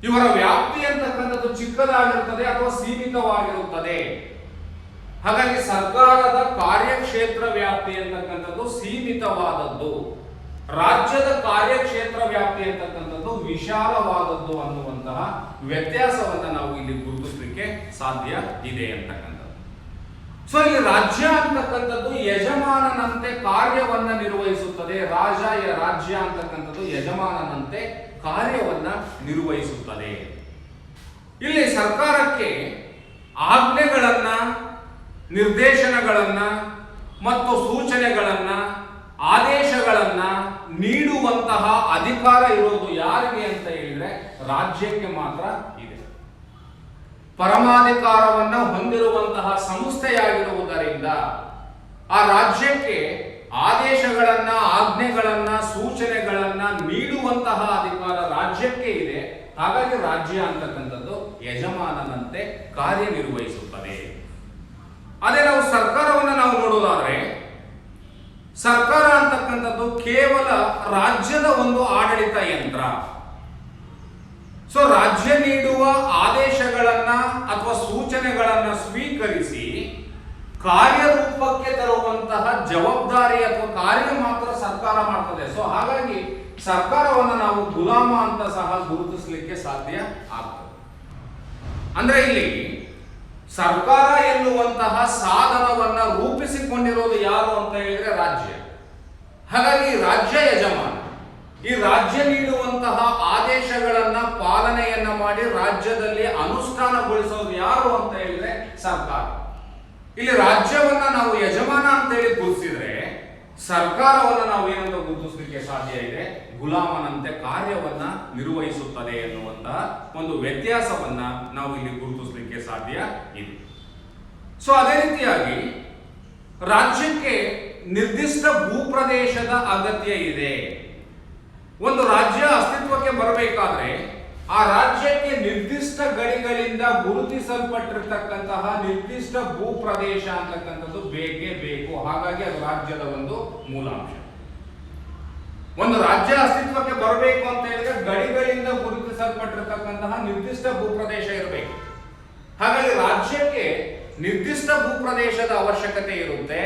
ಇವರ ವ್ಯಾಪ್ತಿ ಅಂತಕ್ಕಂಥದ್ದು ಚಿಕ್ಕದಾಗಿರುತ್ತದೆ ಅಥವಾ ಸೀಮಿತವಾಗಿರುತ್ತದೆ. ಹಾಗಾಗಿ ಸರ್ಕಾರದ ಕಾರ್ಯಕ್ಷೇತ್ರ ವ್ಯಾಪ್ತಿ ಅಂತಕ್ಕಂಥದ್ದು ಸೀಮಿತವಾದದ್ದು, ರಾಜ್ಯದ ಕಾರ್ಯಕ್ಷೇತ್ರ ವ್ಯಾಪ್ತಿ ಅಂತಕ್ಕಂಥದ್ದು ವಿಶಾಲವಾದದ್ದು ಅನ್ನುವಂತಹ ವ್ಯತ್ಯಾಸವನ್ನ ನಾವು ಇಲ್ಲಿ ಗುರುತಿಸಲಿಕ್ಕೆ ಸಾಧ್ಯ ಇದೆ ಅಂತಕ್ಕಂಥದ್ದು. ಸೊ ಇಲ್ಲಿ ರಾಜ್ಯ ಅಂತಕ್ಕಂಥದ್ದು ಯಜಮಾನನಂತೆ ಕಾರ್ಯವನ್ನ ನಿರ್ವಹಿಸುತ್ತದೆ. ರಾಜ್ಯ ಅಂತಕ್ಕಂಥದ್ದು ಯಜಮಾನನಂತೆ ಕಾರ್ಯವನ್ನ ನಿರ್ವಹಿಸುತ್ತದೆ. ಇಲ್ಲಿ ಸರ್ಕಾರಕ್ಕೆ ಆಜ್ಞೆಗಳನ್ನ, ನಿರ್ದೇಶನಗಳನ್ನ ಮತ್ತು ಸೂಚನೆಗಳನ್ನ, ಆದೇಶಗಳನ್ನ ನೀಡುವಂತಹ ಅಧಿಕಾರ ಇರೋದು ಯಾರಿಗೆ ಅಂತ ಹೇಳಿದ್ರೆ ರಾಜ್ಯಕ್ಕೆ ಮಾತ್ರ ಇದೆ. ಪರಮಾಧಿಕಾರವನ್ನ ಹೊಂದಿರುವಂತಹ ಸಂಸ್ಥೆಯಾಗಿರುವುದರಿಂದ ಆ ರಾಜ್ಯಕ್ಕೆ ಆದೇಶಗಳನ್ನ, ಆಜ್ಞೆಗಳನ್ನ, ಸೂಚನೆಗಳನ್ನ ನೀಡುವಂತಹ ಅಧಿಕಾರ ರಾಜ್ಯಕ್ಕೆ ಇದೆ. ಹಾಗಾಗಿ ರಾಜ್ಯ ಅಂತಕ್ಕಂಥದ್ದು ಯಜಮಾನನಂತೆ ಕಾರ್ಯನಿರ್ವಹಿಸುತ್ತದೆ. ಅದೇ ನಾವು ಸರ್ಕಾರವನ್ನು ನಾವು ನೋಡೋದಾದ್ರೆ ಸರ್ಕಾರ ಅಂತಕ್ಕಂಥದ್ದು ಕೇವಲ ರಾಜ್ಯದ ಒಂದು ಆಡಳಿತ ಯಂತ್ರ. ಸೊ ರಾಜ್ಯ ನೀಡುವ ಆದೇಶಗಳನ್ನ ಅಥವಾ ಸೂಚನೆಗಳನ್ನ ಸ್ವೀಕರಿಸಿ ಕಾರ್ಯರೂಪಕ್ಕೆ ತರುವಂತಹ ಜವಾಬ್ದಾರಿ ಅಥವಾ ಕಾರ್ಯ ಮಾತ್ರ ಸರ್ಕಾರ ಮಾಡ್ತದೆ. ಸೊ ಹಾಗಾಗಿ ಸರ್ಕಾರವನ್ನು ನಾವು ಗುಲಾಮ ಅಂತ ಸಹ ಗುರುತಿಸಲಿಕ್ಕೆ ಸಾಧ್ಯ ಆಗ್ತದೆ. ಅಂದ್ರೆ ಇಲ್ಲಿ ಸರ್ಕಾರ ಎನ್ನುವಂತಹ ಸಾಧನವನ್ನ ರೂಪಿಸಿಕೊಂಡಿರೋದು ಯಾರು ಅಂತ ಹೇಳಿದ್ರೆ ರಾಜ್ಯ. ಹಾಗಾಗಿ ರಾಜ್ಯ ಯಜಮಾನ. ಈ ರಾಜ್ಯ ನೀಡುವಂತಹ ಆದೇಶಗಳನ್ನ ಪಾಲನೆಯನ್ನ ಮಾಡಿ ರಾಜ್ಯದಲ್ಲಿ ಅನುಷ್ಠಾನಗೊಳಿಸೋದು ಯಾರು ಅಂತ ಹೇಳಿದ್ರೆ ಸರ್ಕಾರ. ಇಲ್ಲಿ ರಾಜ್ಯವನ್ನ ನಾವು ಯಜಮಾನ ಅಂತ ಹೇಳಿ ಗುರುತಿಸಿದ್ರೆ ಸರ್ಕಾರವನ್ನ ನಾವು ಏನಂತ ಗುರುತಿಸಲಿಕ್ಕೆ ಸಾಧ್ಯ ಇದೆ, ಗುಲಾಮನಂತೆ ಕಾರ್ಯವನ್ನ ನಿರ್ವಹಿಸುತ್ತದೆ ಎನ್ನುವಂತಹ ಒಂದು ವ್ಯತ್ಯಾಸವನ್ನ ನಾವು ಇಲ್ಲಿ ಗುರುತಿಸಲಿಕ್ಕೆ ಸಾಧ್ಯ ಇದೆ. ಸೊ ಅದೇ ರೀತಿಯಾಗಿ ರಾಜ್ಯಕ್ಕೆ ನಿರ್ದಿಷ್ಟ ಭೂಪ್ರದೇಶದ ಅಗತ್ಯ ಇದೆ. ಒಂದು ರಾಜ್ಯ ಅಸ್ತಿತ್ವಕ್ಕೆ ಬರಬೇಕಾದ್ರೆ ಆ ರಾಜ್ಯಕ್ಕೆ ನಿರ್ದಿಷ್ಟ ಗಡಿಗಳಿಂದ ಗುರುತಿಸಲ್ಪಟ್ಟಿರ್ತಕ್ಕಂತಹ ನಿರ್ದಿಷ್ಟ ಭೂಪ್ರದೇಶ ಅಂತಕ್ಕಂಥದ್ದು ಬೇಕೇ ಬೇಕು. ಹಾಗಾಗಿ ಅದು ರಾಜ್ಯದ ಒಂದು ಮೂಲಾಂಶ. ಒಂದು ರಾಜ್ಯ ಅಸ್ತಿತ್ವಕ್ಕೆ ಬರಬೇಕು ಅಂತ ಹೇಳಿದ್ರೆ ಗಡಿಗಳಿಂದ ಗುರುತಿಸಲ್ಪಟ್ಟಿರತಕ್ಕಂತಹ ನಿರ್ದಿಷ್ಟ ಭೂಪ್ರದೇಶ ಇರಬೇಕು. ಹಾಗಾಗಿ ರಾಜ್ಯಕ್ಕೆ ನಿರ್ದಿಷ್ಟ ಭೂಪ್ರದೇಶದ ಅವಶ್ಯಕತೆ ಇರುತ್ತೆ,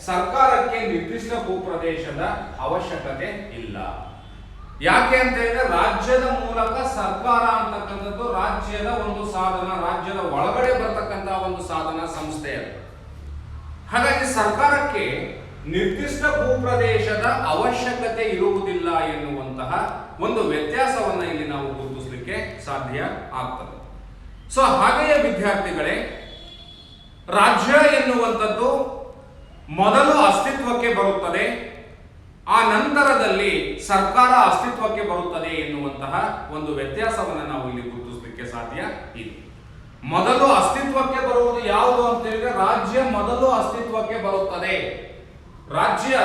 ಸರ್ಕಾರಕ್ಕೆ ನಿರ್ದಿಷ್ಟ ಭೂಪ್ರದೇಶದ ಅವಶ್ಯಕತೆ ಇಲ್ಲ. ಯಾಕೆ ಅಂತ ಹೇಳಿದ್ರೆ ರಾಜ್ಯದ ಮೂಲಕ ಸರ್ಕಾರ ಅಂತಕ್ಕಂಥದ್ದು ರಾಜ್ಯದ ಒಂದು ಸಾಧನ, ರಾಜ್ಯದ ಒಳಗಡೆ ಬರ್ತಕ್ಕಂತಹ ಒಂದು ಸಾಧನ ಸಂಸ್ಥೆ ಅದು. ಹಾಗಾಗಿ ಸರ್ಕಾರಕ್ಕೆ ನಿರ್ದಿಷ್ಟ ಭೂಪ್ರದೇಶದ ಅವಶ್ಯಕತೆ ಇರುವುದಿಲ್ಲ ಎನ್ನುವಂತಹ ಒಂದು ವ್ಯತ್ಯಾಸವನ್ನ ಇಲ್ಲಿ ನಾವು ಗುರುತಿಸಲಿಕ್ಕೆ ಸಾಧ್ಯ ಆಗ್ತದೆ. ಸೊ ಹಾಗೆಯೇ ವಿದ್ಯಾರ್ಥಿಗಳೇ, ರಾಜ್ಯ ಎನ್ನುವಂಥದ್ದು ಮೊದಲು ಅಸ್ತಿತ್ವಕ್ಕೆ ಬರುತ್ತದೆ, ಆ ನಂತರದಲ್ಲಿ ಸರ್ಕಾರ ಅಸ್ತಿತ್ವಕ್ಕೆ ಬರುತ್ತದೆ ಎನ್ನುವಂತಹ ಒಂದು ವ್ಯತ್ಯಾಸವನ್ನು ನಾವು ಇಲ್ಲಿ ಗುರುತಿಸಲಿಕ್ಕೆ ಸಾಧ್ಯ ಇದೆ. ಮೊದಲು ಅಸ್ತಿತ್ವಕ್ಕೆ ಬರುವುದು ಯಾವುದು ಅಂತ ಹೇಳಿದ್ರೆ ರಾಜ್ಯ ಮೊದಲು ಅಸ್ತಿತ್ವಕ್ಕೆ ಬರುತ್ತದೆ. ರಾಜ್ಯ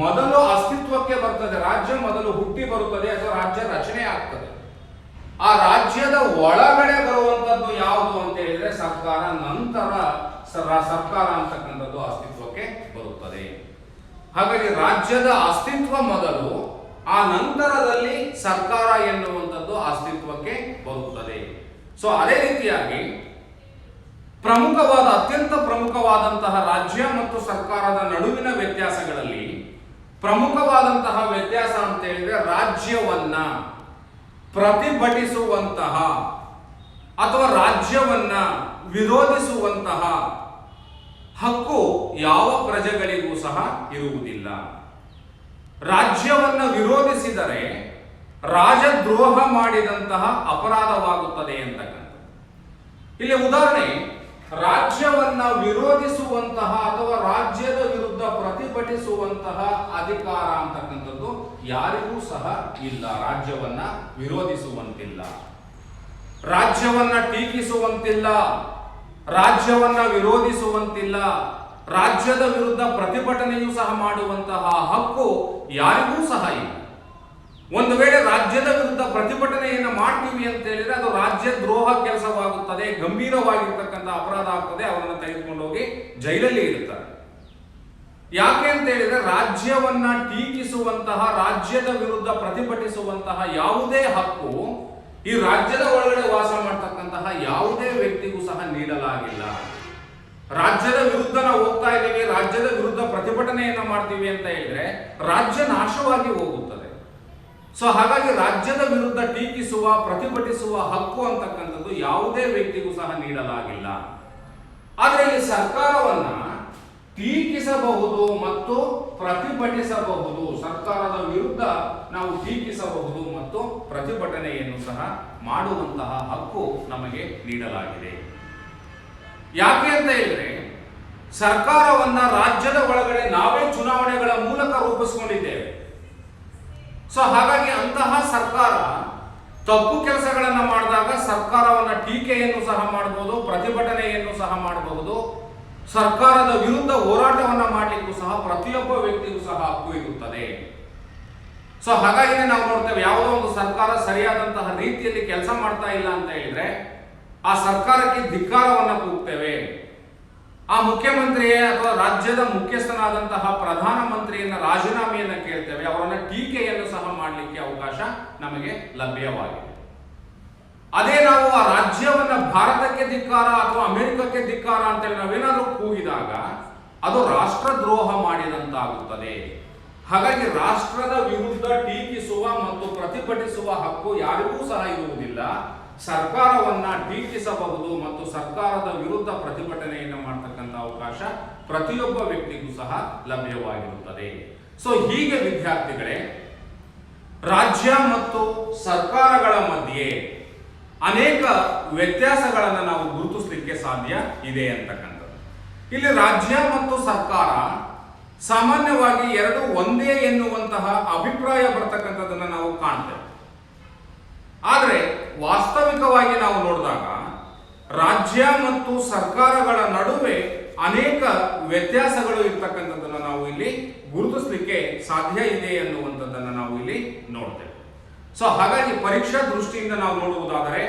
ಮೊದಲು ಅಸ್ತಿತ್ವಕ್ಕೆ ಬರ್ತದೆ, ರಾಜ್ಯ ಮೊದಲು ಹುಟ್ಟಿ ಬರುತ್ತದೆ ಅಥವಾ ರಾಜ್ಯ ರಚನೆ ಆಗ್ತದೆ. ಆ ರಾಜ್ಯದ ಒಳಗಡೆ ಬರುವಂತದ್ದು ಯಾವುದು ಅಂತ ಹೇಳಿದ್ರೆ ಸರ್ಕಾರ, ನಂತರ ಸರ್ಕಾರ ಅಂತಕ್ಕಂಥದ್ದು ಅಸ್ತಿತ್ವಕ್ಕೆ ಬರುತ್ತದೆ. ಹಾಗಾಗಿ ರಾಜ್ಯದ ಅಸ್ತಿತ್ವ ಮೊದಲು, ಆ ನಂತರದಲ್ಲಿ ಸರ್ಕಾರ ಎನ್ನುವಂಥದ್ದು ಅಸ್ತಿತ್ವಕ್ಕೆ ಬರುತ್ತದೆ. ಸೊ ಅದೇ ರೀತಿಯಾಗಿ ಅತ್ಯಂತ ಪ್ರಮುಖವಾದಂತಹ ರಾಜ್ಯ ಮತ್ತು ಸರ್ಕಾರದ ನಡುವಿನ ವ್ಯತ್ಯಾಸಗಳಲ್ಲಿ ಪ್ರಮುಖವಾದಂತಹ ವ್ಯತ್ಯಾಸ ಅಂತ ಹೇಳಿದ್ರೆ ರಾಜ್ಯವನ್ನ ಪ್ರತಿಭಟಿಸುವಂತಹ ಅಥವಾ ರಾಜ್ಯವನ್ನ ವಿರೋಧಿಸುವಂತಹ ಹಕ್ಕು ಯಾವ ಪ್ರಜೆಗಳಿಗೂ ಸಹ ಇರುವುದಿಲ್ಲ. ರಾಜ್ಯವನ್ನ ವಿರೋಧಿಸಿದರೆ ರಾಜದ್ರೋಹ ಮಾಡಿದಂತಹ ಅಪರಾಧವಾಗುತ್ತದೆ ಅಂತಕ್ಕಂಥ. ಇಲ್ಲಿ ಉದಾಹರಣೆ, ರಾಜ್ಯವನ್ನ ವಿರೋಧಿಸುವಂತಹ ಅಥವಾ ರಾಜ್ಯದ ವಿರುದ್ಧ ಪ್ರತಿಭಟಿಸುವಂತಹ ಅಧಿಕಾರ ಅಂತಕ್ಕಂಥದ್ದು ಯಾರಿಗೂ ಸಹ ಇಲ್ಲ. ರಾಜ್ಯವನ್ನ ವಿರೋಧಿಸುವಂತಿಲ್ಲ, ರಾಜ್ಯವನ್ನ ಟೀಕಿಸುವಂತಿಲ್ಲ, ರಾಜ್ಯವನ್ನ ವಿರೋಧಿಸುವಂತಿಲ್ಲ, ರಾಜ್ಯದ ವಿರುದ್ಧ ಪ್ರತಿಭಟನೆಯೂ ಸಹ ಮಾಡುವಂತಹ ಹಕ್ಕು ಯಾರಿಗೂ ಸಹ ಇಲ್ಲ. ಒಂದು ವೇಳೆ ರಾಜ್ಯದ ವಿರುದ್ಧ ಪ್ರತಿಭಟನೆಯನ್ನು ಮಾಡ್ತೀವಿ ಅಂತ ಹೇಳಿದ್ರೆ ಅದು ರಾಜ್ಯ ದ್ರೋಹ ಕೆಲಸವಾಗುತ್ತದೆ, ಗಂಭೀರವಾಗಿರ್ತಕ್ಕಂಥ ಅಪರಾಧ ಆಗ್ತದೆ, ಅವರನ್ನು ತೆಗೆದುಕೊಂಡು ಹೋಗಿ ಜೈಲಲ್ಲಿ ಇಡುತ್ತಾರೆ. ಯಾಕೆ ಅಂತ ಹೇಳಿದ್ರೆ ರಾಜ್ಯವನ್ನ ಟೀಕಿಸುವಂತಹ, ರಾಜ್ಯದ ವಿರುದ್ಧ ಪ್ರತಿಭಟಿಸುವಂತಹ ಯಾವುದೇ ಹಕ್ಕು ಈ ರಾಜ್ಯದ ಒಳಗಡೆ ವಾಸ ಮಾಡ್ತಕ್ಕಂತಹ ಯಾವುದೇ ವ್ಯಕ್ತಿಗೂ ಸಹ ನೀಡಲಾಗಿಲ್ಲ. ರಾಜ್ಯದ ವಿರುದ್ಧ ನಾವು ಹೋಗ್ತಾ ಇದ್ದೀವಿ, ರಾಜ್ಯದ ವಿರುದ್ಧ ಪ್ರತಿಭಟನೆಯನ್ನ ಮಾಡ್ತೀವಿ ಅಂತ ಹೇಳಿದ್ರೆ ರಾಜ್ಯ ನಾಶವಾಗಿ ಹೋಗುತ್ತದೆ. ಸೊ ಹಾಗಾಗಿ ರಾಜ್ಯದ ವಿರುದ್ಧ ಟೀಕಿಸುವ, ಪ್ರತಿಭಟಿಸುವ ಹಕ್ಕು ಅಂತಕ್ಕಂಥದ್ದು ಯಾವುದೇ ವ್ಯಕ್ತಿಗೂ ಸಹ ನೀಡಲಾಗಿಲ್ಲ. ಆದರೆ ಇಲ್ಲಿ ಸರ್ಕಾರವನ್ನ ಟೀಕಿಸಬಹುದು ಮತ್ತು ಪ್ರತಿಭಟಿಸಬಹುದು, ಸರ್ಕಾರದ ವಿರುದ್ಧ ನಾವು ಟೀಕಿಸಬಹುದು ಮತ್ತು ಪ್ರತಿಭಟನೆಯನ್ನು ಸಹ ಮಾಡುವಂತಹ ಹಕ್ಕು ನಮಗೆ ನೀಡಲಾಗಿದೆ. ಯಾಕೆ ಅಂತ ಹೇಳಿದ್ರೆ ಸರ್ಕಾರವನ್ನ ರಾಜ್ಯದ ಒಳಗಡೆ ನಾವೇ ಚುನಾವಣೆಗಳ ಮೂಲಕ ರೂಪಿಸಿಕೊಂಡಿದ್ದೇವೆ. ಸೊ ಹಾಗಾಗಿ ಅಂತಹ ಸರ್ಕಾರ ತಪ್ಪು ಕೆಲಸಗಳನ್ನ ಮಾಡಿದಾಗ ಸರ್ಕಾರವನ್ನ ಟೀಕೆಯನ್ನು ಸಹ ಮಾಡಬಹುದು, ಪ್ರತಿಭಟನೆಯನ್ನು ಸಹ ಮಾಡಬಹುದು, ಸರ್ಕಾರದ ವಿರುದ್ಧ ಹೋರಾಟವನ್ನ ಮಾಡಲಿಕ್ಕೂ ಸಹ ಪ್ರತಿಯೊಬ್ಬ ವ್ಯಕ್ತಿಗೂ ಸಹ ಹಕ್ಕು ಇರುತ್ತದೆ. ಸೊ ಹಾಗಾಗಿ ನಾವು ನೋಡ್ತೇವೆ, ಯಾವುದೋ ಒಂದು ಸರ್ಕಾರ ಸರಿಯಾದಂತಹ ರೀತಿಯಲ್ಲಿ ಕೆಲಸ ಮಾಡ್ತಾ ಇಲ್ಲ ಅಂತ ಹೇಳಿದ್ರೆ ಆ ಸರ್ಕಾರಕ್ಕೆ ಧಿಕ್ಕಾರವನ್ನ ಕೂಗ್ತೇವೆ. ಆ ಮುಖ್ಯಮಂತ್ರಿಯೇ ಅಥವಾ ರಾಜ್ಯದ ಮುಖ್ಯಸ್ಥನಾದಂತಹ ಪ್ರಧಾನಮಂತ್ರಿಯನ್ನ ರಾಜೀನಾಮೆಯನ್ನ ಕೇಳ್ತೇವೆ, ಅವರನ್ನ ಟೀಕೆಯನ್ನು ಸಹ ಮಾಡಲಿಕ್ಕೆ ಅವಕಾಶ ನಮಗೆ ಲಭ್ಯವಾಗಿದೆ. ಅದೇ ನಾವು ಆ ರಾಜ್ಯವನ್ನ ಭಾರತಕ್ಕೆ ಧಿಕ್ಕಾರ ಅಥವಾ ಅಮೆರಿಕಕ್ಕೆ ಧಿಕ್ಕಾರ ಅಂತೇಳಿ ನಾವೇನಾದ್ರೂ ಕೂಗಿದಾಗ ಅದು ರಾಷ್ಟ್ರದ್ರೋಹ ಮಾಡಿದಂತಾಗುತ್ತದೆ. ಹಾಗಾಗಿ ರಾಷ್ಟ್ರದ ವಿರುದ್ಧ ಟೀಕಿಸುವ ಮತ್ತು ಪ್ರತಿಭಟಿಸುವ ಹಕ್ಕು ಯಾರಿಗೂ ಸಹ ಇರುವುದಿಲ್ಲ. ಸರ್ಕಾರವನ್ನ ಟೀಕಿಸಬಹುದು ಮತ್ತು ಸರ್ಕಾರದ ವಿರುದ್ಧ ಪ್ರತಿಭಟನೆಯನ್ನು ಮಾಡತಕ್ಕಂಥ ಅವಕಾಶ ಪ್ರತಿಯೊಬ್ಬ ವ್ಯಕ್ತಿಗೂ ಸಹ ಲಭ್ಯವಾಗಿರುತ್ತದೆ. ಸೊ ಹೀಗೆ ವಿದ್ಯಾರ್ಥಿಗಳೇ, ರಾಜ್ಯ ಮತ್ತು ಸರ್ಕಾರಗಳ ಮಧ್ಯೆ ಅನೇಕ ವ್ಯತ್ಯಾಸಗಳನ್ನು ನಾವು ಗುರುತಿಸಲಿಕ್ಕೆ ಸಾಧ್ಯ ಇದೆ ಅಂತಕ್ಕಂಥದ್ದು. ಇಲ್ಲಿ ರಾಜ್ಯ ಮತ್ತು ಸರ್ಕಾರ ಸಾಮಾನ್ಯವಾಗಿ ಎರಡು ಒಂದೇ ಎನ್ನುವಂತಹ ಅಭಿಪ್ರಾಯ ಬರ್ತಕ್ಕಂಥದ್ದನ್ನು ನಾವು ಕಾಣ್ತೇವೆ. ಆದರೆ ವಾಸ್ತವಿಕವಾಗಿ ನಾವು ನೋಡಿದಾಗ ರಾಜ್ಯ ಮತ್ತು ಸರ್ಕಾರಗಳ ನಡುವೆ ಅನೇಕ ವ್ಯತ್ಯಾಸಗಳು ಇರ್ತಕ್ಕಂಥದ್ದನ್ನು ನಾವು ಇಲ್ಲಿ ಗುರುತಿಸಲಿಕ್ಕೆ ಸಾಧ್ಯ ಇದೆ ಎನ್ನುವಂಥದ್ದನ್ನು ನಾವು ಇಲ್ಲಿ ನೋಡ್ತೇವೆ. ಸೊ ಹಾಗಾಗಿ ಪರೀಕ್ಷಾ ದೃಷ್ಟಿಯಿಂದ ನಾವು ನೋಡುವುದಾದರೆ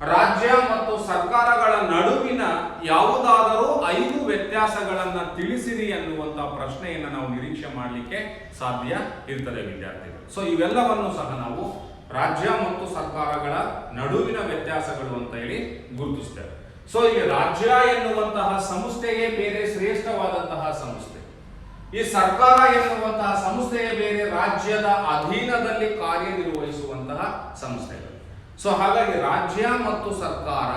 ರಾಜ್ಯ ಮತ್ತು ಸರ್ಕಾರಗಳ ನಡುವಿನ ಯಾವುದಾದರೂ 5 ವ್ಯತ್ಯಾಸಗಳನ್ನು ತಿಳಿಸಿರಿ ಅನ್ನುವಂತಹ ಪ್ರಶ್ನೆಯನ್ನು ನಾವು ನಿರೀಕ್ಷೆ ಮಾಡಲಿಕ್ಕೆ ಸಾಧ್ಯ ಇರ್ತದೆ ವಿದ್ಯಾರ್ಥಿಗಳು. ಸೊ ಇವೆಲ್ಲವನ್ನು ಸಹ ನಾವು ರಾಜ್ಯ ಮತ್ತು ಸರ್ಕಾರಗಳ ನಡುವಿನ ವ್ಯತ್ಯಾಸಗಳು ಅಂತ ಹೇಳಿ ಗುರುತಿಸ್ತೇವೆ. ಸೊ ಈ ರಾಜ್ಯ ಎನ್ನುವಂತಹ ಸಂಸ್ಥೆಯೇ ಬೇರೆ ಶ್ರೇಷ್ಠವಾದಂತಹ ಸಂಸ್ಥೆ, ಈ ಸರ್ಕಾರ ಎನ್ನುವಂತಹ ಸಂಸ್ಥೆಯೇ ಬೇರೆ ರಾಜ್ಯದ ಅಧೀನದಲ್ಲಿ ಕಾರ್ಯನಿರ್ವಹಿಸುವಂತಹ ಸಂಸ್ಥೆಗಳು. ಸೊ ಹಾಗಾಗಿ ರಾಜ್ಯ ಮತ್ತು ಸರ್ಕಾರ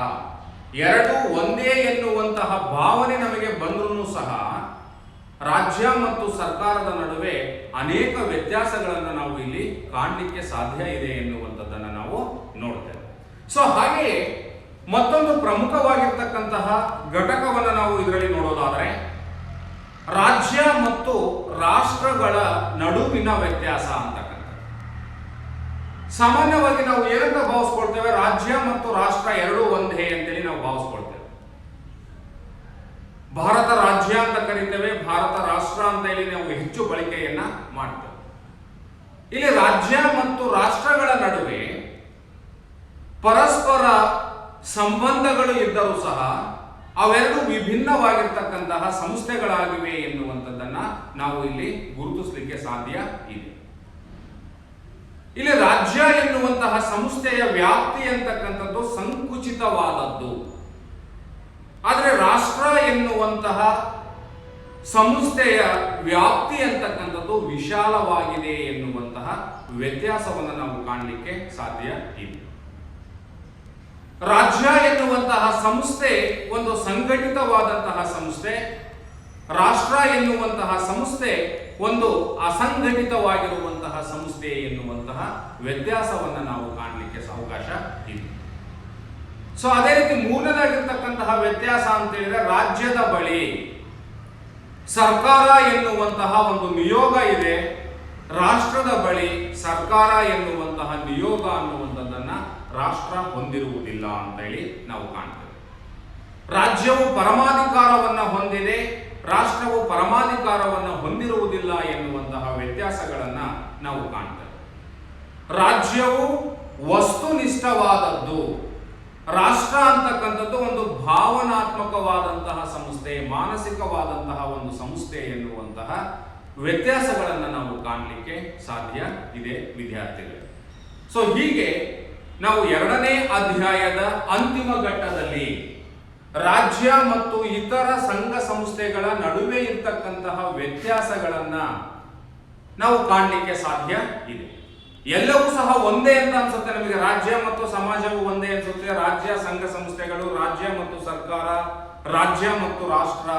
ಎರಡು ಒಂದೇ ಎನ್ನುವಂತಹ ಭಾವನೆ ನಮಗೆ ಬಂದರೂ ಸಹ ರಾಜ್ಯ ಮತ್ತು ಸರ್ಕಾರದ ನಡುವೆ ಅನೇಕ ವ್ಯತ್ಯಾಸಗಳನ್ನು ನಾವು ಇಲ್ಲಿ ಕಾಣಲಿಕ್ಕೆ ಸಾಧ್ಯ ಇದೆ ಎನ್ನುವಂಥದ್ದನ್ನು ನಾವು ನೋಡ್ತೇವೆ. ಸೊ ಹಾಗೆಯೇ ಮತ್ತೊಂದು ಪ್ರಮುಖವಾಗಿರ್ತಕ್ಕಂತಹ ಘಟಕವನ್ನು ನಾವು ಇದರಲ್ಲಿ ನೋಡೋದಾದರೆ ರಾಜ್ಯ ಮತ್ತು ರಾಷ್ಟ್ರಗಳ ನಡುವಿನ ವ್ಯತ್ಯಾಸ ಅಂತಕ್ಕಂಥ. ಸಾಮಾನ್ಯವಾಗಿ ನಾವು ಏನಂತ ಭಾವಿಸ್ಕೊಳ್ತೇವೆ, ರಾಜ್ಯ ಮತ್ತು ರಾಷ್ಟ್ರ ಎರಡೂ ಒಂದೇ ಅಂತೇಳಿ ನಾವು ಭಾವಿಸ್ಕೊಳ್ತೇವೆ. ಭಾರತ ರಾಜ್ಯ ಅಂತ ಕರೀತೇವೆ, ಭಾರತ ರಾಷ್ಟ್ರ ಅಂತ ಹೇಳಿ ನಾವು ಹೆಚ್ಚು ಬಳಕೆಯನ್ನ ಮಾಡ್ತೇವೆ. ಇಲ್ಲಿ ರಾಜ್ಯ ಮತ್ತು ರಾಷ್ಟ್ರಗಳ ನಡುವೆ ಪರಸ್ಪರ ಸಂಬಂಧಗಳು ಇದ್ದರೂ ಸಹ ಅವೆರಡು ವಿಭಿನ್ನವಾಗಿರ್ತಕ್ಕಂತಹ ಸಂಸ್ಥೆಗಳಾಗಿವೆ ಎನ್ನುವಂಥದ್ದನ್ನ ನಾವು ಇಲ್ಲಿ ಗುರುತಿಸಲಿಕ್ಕೆ ಸಾಧ್ಯ ಇದೆ. ಇಲ್ಲಿ ರಾಜ್ಯ ಎನ್ನುವಂತಹ ಸಂಸ್ಥೆಯ ವ್ಯಾಪ್ತಿ ಅಂತಕ್ಕಂಥದ್ದು ಸಂಕುಚಿತವಾದದ್ದು, ಆದರೆ ರಾಷ್ಟ್ರ ಎನ್ನುವಂತಹ ಸಂಸ್ಥೆಯ ವ್ಯಾಪ್ತಿ ಅಂತಕ್ಕಂಥದ್ದು ವಿಶಾಲವಾಗಿದೆ ಎನ್ನುವಂತಹ ವ್ಯತ್ಯಾಸವನ್ನು ನಾವು ಕಾಣಲಿಕ್ಕೆ ಸಾಧ್ಯ ಇದೆ. ರಾಜ್ಯ ಎನ್ನುವಂತಹ ಸಂಸ್ಥೆ ಒಂದು ಸಂಘಟಿತವಾದಂತಹ ಸಂಸ್ಥೆ, ರಾಷ್ಟ್ರ ಎನ್ನುವಂತಹ ಸಂಸ್ಥೆ ಒಂದು ಅಸಂಘಟಿತವಾಗಿರುವಂತಹ ಸಂಸ್ಥೆ ಎನ್ನುವಂತಹ ವ್ಯತ್ಯಾಸವನ್ನು ನಾವು ಕಾಣಲಿಕ್ಕೆ ಅವಕಾಶ ಇದೆ. ಸೊ ಅದೇ ರೀತಿ ಮೂರನೇದಾಗಿರ್ತಕ್ಕಂತಹ ವ್ಯತ್ಯಾಸ ಅಂತ ಹೇಳಿದ್ರೆ ರಾಜ್ಯದ ಬಳಿ ಸರ್ಕಾರ ಎನ್ನುವಂತಹ ಒಂದು ನಿಯೋಗ ಇದೆ, ರಾಷ್ಟ್ರದ ಬಳಿ ಸರ್ಕಾರ ಎನ್ನುವಂತಹ ನಿಯೋಗ ಅನ್ನುವಂಥದ್ದನ್ನ ರಾಷ್ಟ್ರ ಹೊಂದಿರುವುದಿಲ್ಲ ಅಂತ ಹೇಳಿ ನಾವು ಕಾಣ್ತೇವೆ. ರಾಜ್ಯವು ಪರಮಾಧಿಕಾರವನ್ನ ಹೊಂದಿದೆ, ರಾಷ್ಟ್ರವು ಪರಮಾಧಿಕಾರವನ್ನು ಹೊಂದಿರುವುದಿಲ್ಲ ಎನ್ನುವಂತಹ ವ್ಯತ್ಯಾಸಗಳನ್ನ ನಾವು ಕಾಣ್ತೇವೆ. ರಾಜ್ಯವು ವಸ್ತುನಿಷ್ಠವಾದದ್ದು, ರಾಷ್ಟ್ರ ಅಂತಕ್ಕಂಥದ್ದು ಒಂದು ಭಾವನಾತ್ಮಕವಾದಂತಹ ಸಂಸ್ಥೆ, ಮಾನಸಿಕವಾದಂತಹ ಒಂದು ಸಂಸ್ಥೆ ಎನ್ನುವಂತಹ ವ್ಯತ್ಯಾಸಗಳನ್ನು ನಾವು ಕಾಣಲಿಕ್ಕೆ ಸಾಧ್ಯ ಇದೆ ವಿದ್ಯಾರ್ಥಿಗಳು. ಸೊ ಹೀಗೆ ನಾವು 2ನೇ ಅಧ್ಯಾಯದ ಅಂತಿಮ ಘಟ್ಟದಲ್ಲಿ ರಾಜ್ಯ ಮತ್ತು ಇತರ ಸಂಘ ಸಂಸ್ಥೆಗಳ ನಡುವೆ ಇರ್ತಕ್ಕಂತಹ ವ್ಯತ್ಯಾಸಗಳನ್ನ ನಾವು ಕಾಣಲಿಕ್ಕೆ ಸಾಧ್ಯ ಇದೆ. ಎಲ್ಲವೂ ಸಹ ಒಂದೇ ಅಂತ ಅನ್ಸುತ್ತೆ ನಮಗೆ, ರಾಜ್ಯ ಮತ್ತು ಸಮಾಜವು ಒಂದೇ ಅನ್ಸುತ್ತೆ, ರಾಜ್ಯ ಸಂಘ ಸಂಸ್ಥೆಗಳು, ರಾಜ್ಯ ಮತ್ತು ಸರ್ಕಾರ, ರಾಜ್ಯ ಮತ್ತು ರಾಷ್ಟ್ರ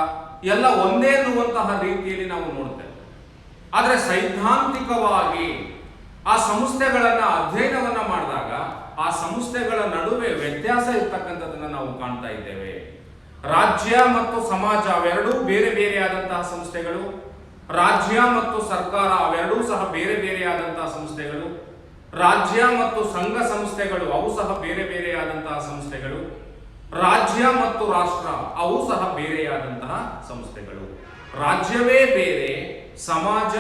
ಎಲ್ಲ ಒಂದೇ ಅನ್ನುವಂತಹ ರೀತಿಯಲ್ಲಿ ನಾವು ನೋಡ್ತೇವೆ. ಆದರೆ ಸೈದ್ಧಾಂತಿಕವಾಗಿ ಆ ಸಂಸ್ಥೆಗಳನ್ನ ಅಧ್ಯಯನವನ್ನ ಮಾಡಿದಾಗ ಆ ಸಂಸ್ಥೆಗಳ ನಡುವೆ ವ್ಯತ್ಯಾಸ ಇರ್ತಕ್ಕಂಥದ್ದನ್ನ ನಾವು ಕಾಣ್ತಾ ಇದ್ದೇವೆ. ರಾಜ್ಯ ಮತ್ತು ಸಮಾಜ ಅವೆರಡೂ ಬೇರೆ ಬೇರೆಯಾದಂತಹ ಸಂಸ್ಥೆಗಳು, ರಾಜ್ಯ ಮತ್ತು ಸರ್ಕಾರ ಅವೆರಡೂ ಸಹ ಬೇರೆ ಬೇರೆಯಾದಂತಹ ಸಂಸ್ಥೆಗಳು, ರಾಜ್ಯ ಮತ್ತು ಸಂಘ ಸಂಸ್ಥೆಗಳು ಅವು ಸಹ ಬೇರೆ ಬೇರೆಯಾದಂತಹ ಸಂಸ್ಥೆಗಳು, ರಾಜ್ಯ ಮತ್ತು ರಾಷ್ಟ್ರ ಅವು ಸಹ ಬೇರೆಯಾದಂತಹ ಸಂಸ್ಥೆಗಳು. ರಾಜ್ಯವೇ ಬೇರೆ, ಸಮಾಜ,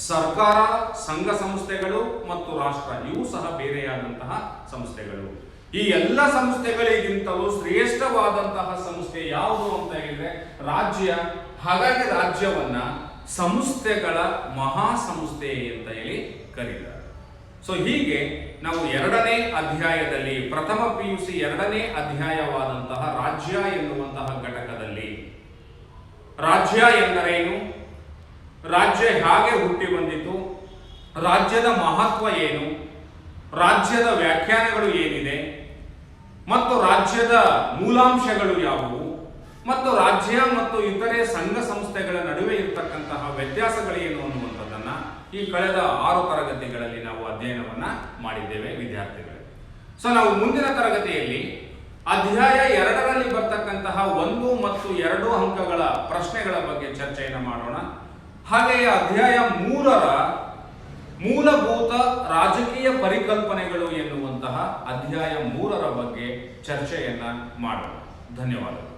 ಸರ್ಕಾರ, ಸಂಘ ಸಂಸ್ಥೆಗಳು ಮತ್ತು ರಾಷ್ಟ್ರ ಇವು ಸಹ ಬೇರೆಯಾದಂತಹ ಸಂಸ್ಥೆಗಳು. ಈ ಎಲ್ಲ ಸಂಸ್ಥೆಗಳಿಗಿಂತಲೂ ಶ್ರೇಷ್ಠವಾದಂತಹ ಸಂಸ್ಥೆ ಯಾವುದು ಅಂತ ಹೇಳಿದ್ರೆ ರಾಜ್ಯ. ಹಾಗಾಗಿ ರಾಜ್ಯವನ್ನ ಸಂಸ್ಥೆಗಳ ಮಹಾಸಂಸ್ಥೆ ಅಂತ ಹೇಳಿ ಕರೀತಾರೆ. ಸೊ ಹೀಗೆ ನಾವು 2ನೇ ಅಧ್ಯಾಯದಲ್ಲಿ ಪ್ರಥಮ PUC 2ನೇ ಅಧ್ಯಾಯವಾದಂತಹ ರಾಜ್ಯ ಎನ್ನುವಂತಹ ಘಟಕದಲ್ಲಿ ರಾಜ್ಯ ಎಂದರೇನು, ರಾಜ್ಯ ಹೇಗೆ ಹುಟ್ಟಿ ಬಂದಿತು, ರಾಜ್ಯದ ಮಹತ್ವ ಏನು, ರಾಜ್ಯದ ವ್ಯಾಖ್ಯಾನಗಳು ಏನಿದೆ ಮತ್ತು ರಾಜ್ಯದ ಮೂಲಾಂಶಗಳು ಯಾವುವು ಮತ್ತು ರಾಜ್ಯ ಮತ್ತು ಇತರೆ ಸಂಘ ಸಂಸ್ಥೆಗಳ ನಡುವೆ ಇರತಕ್ಕಂತಹ ವ್ಯತ್ಯಾಸಗಳೇನು ಅನ್ನುವಂಥದ್ದನ್ನ ಈ ಕಳೆದ 6 ತರಗತಿಗಳಲ್ಲಿ ನಾವು ಅಧ್ಯಯನವನ್ನ ಮಾಡಿದ್ದೇವೆ ವಿದ್ಯಾರ್ಥಿಗಳೇ. ಸೊ ನಾವು ಮುಂದಿನ ತರಗತಿಯಲ್ಲಿ ಅಧ್ಯಾಯ 2ರಲ್ಲಿ ಬರ್ತಕ್ಕಂತಹ 1 ಮತ್ತು 2 ಅಂಕಗಳ ಪ್ರಶ್ನೆಗಳ ಬಗ್ಗೆ ಚರ್ಚೆಯನ್ನು ಮಾಡೋಣ. ಹಾಗೆಯೇ ಅಧ್ಯಾಯ 3ರ ಮೂಲಭೂತ ರಾಜಕೀಯ ಪರಿಕಲ್ಪನೆಗಳು ಎನ್ನುವಂತಹ ಅಧ್ಯಾಯ 3ರ ಬಗ್ಗೆ ಚರ್ಚೆಯನ್ನ ಮಾಡೋಣ. ಧನ್ಯವಾದಗಳು.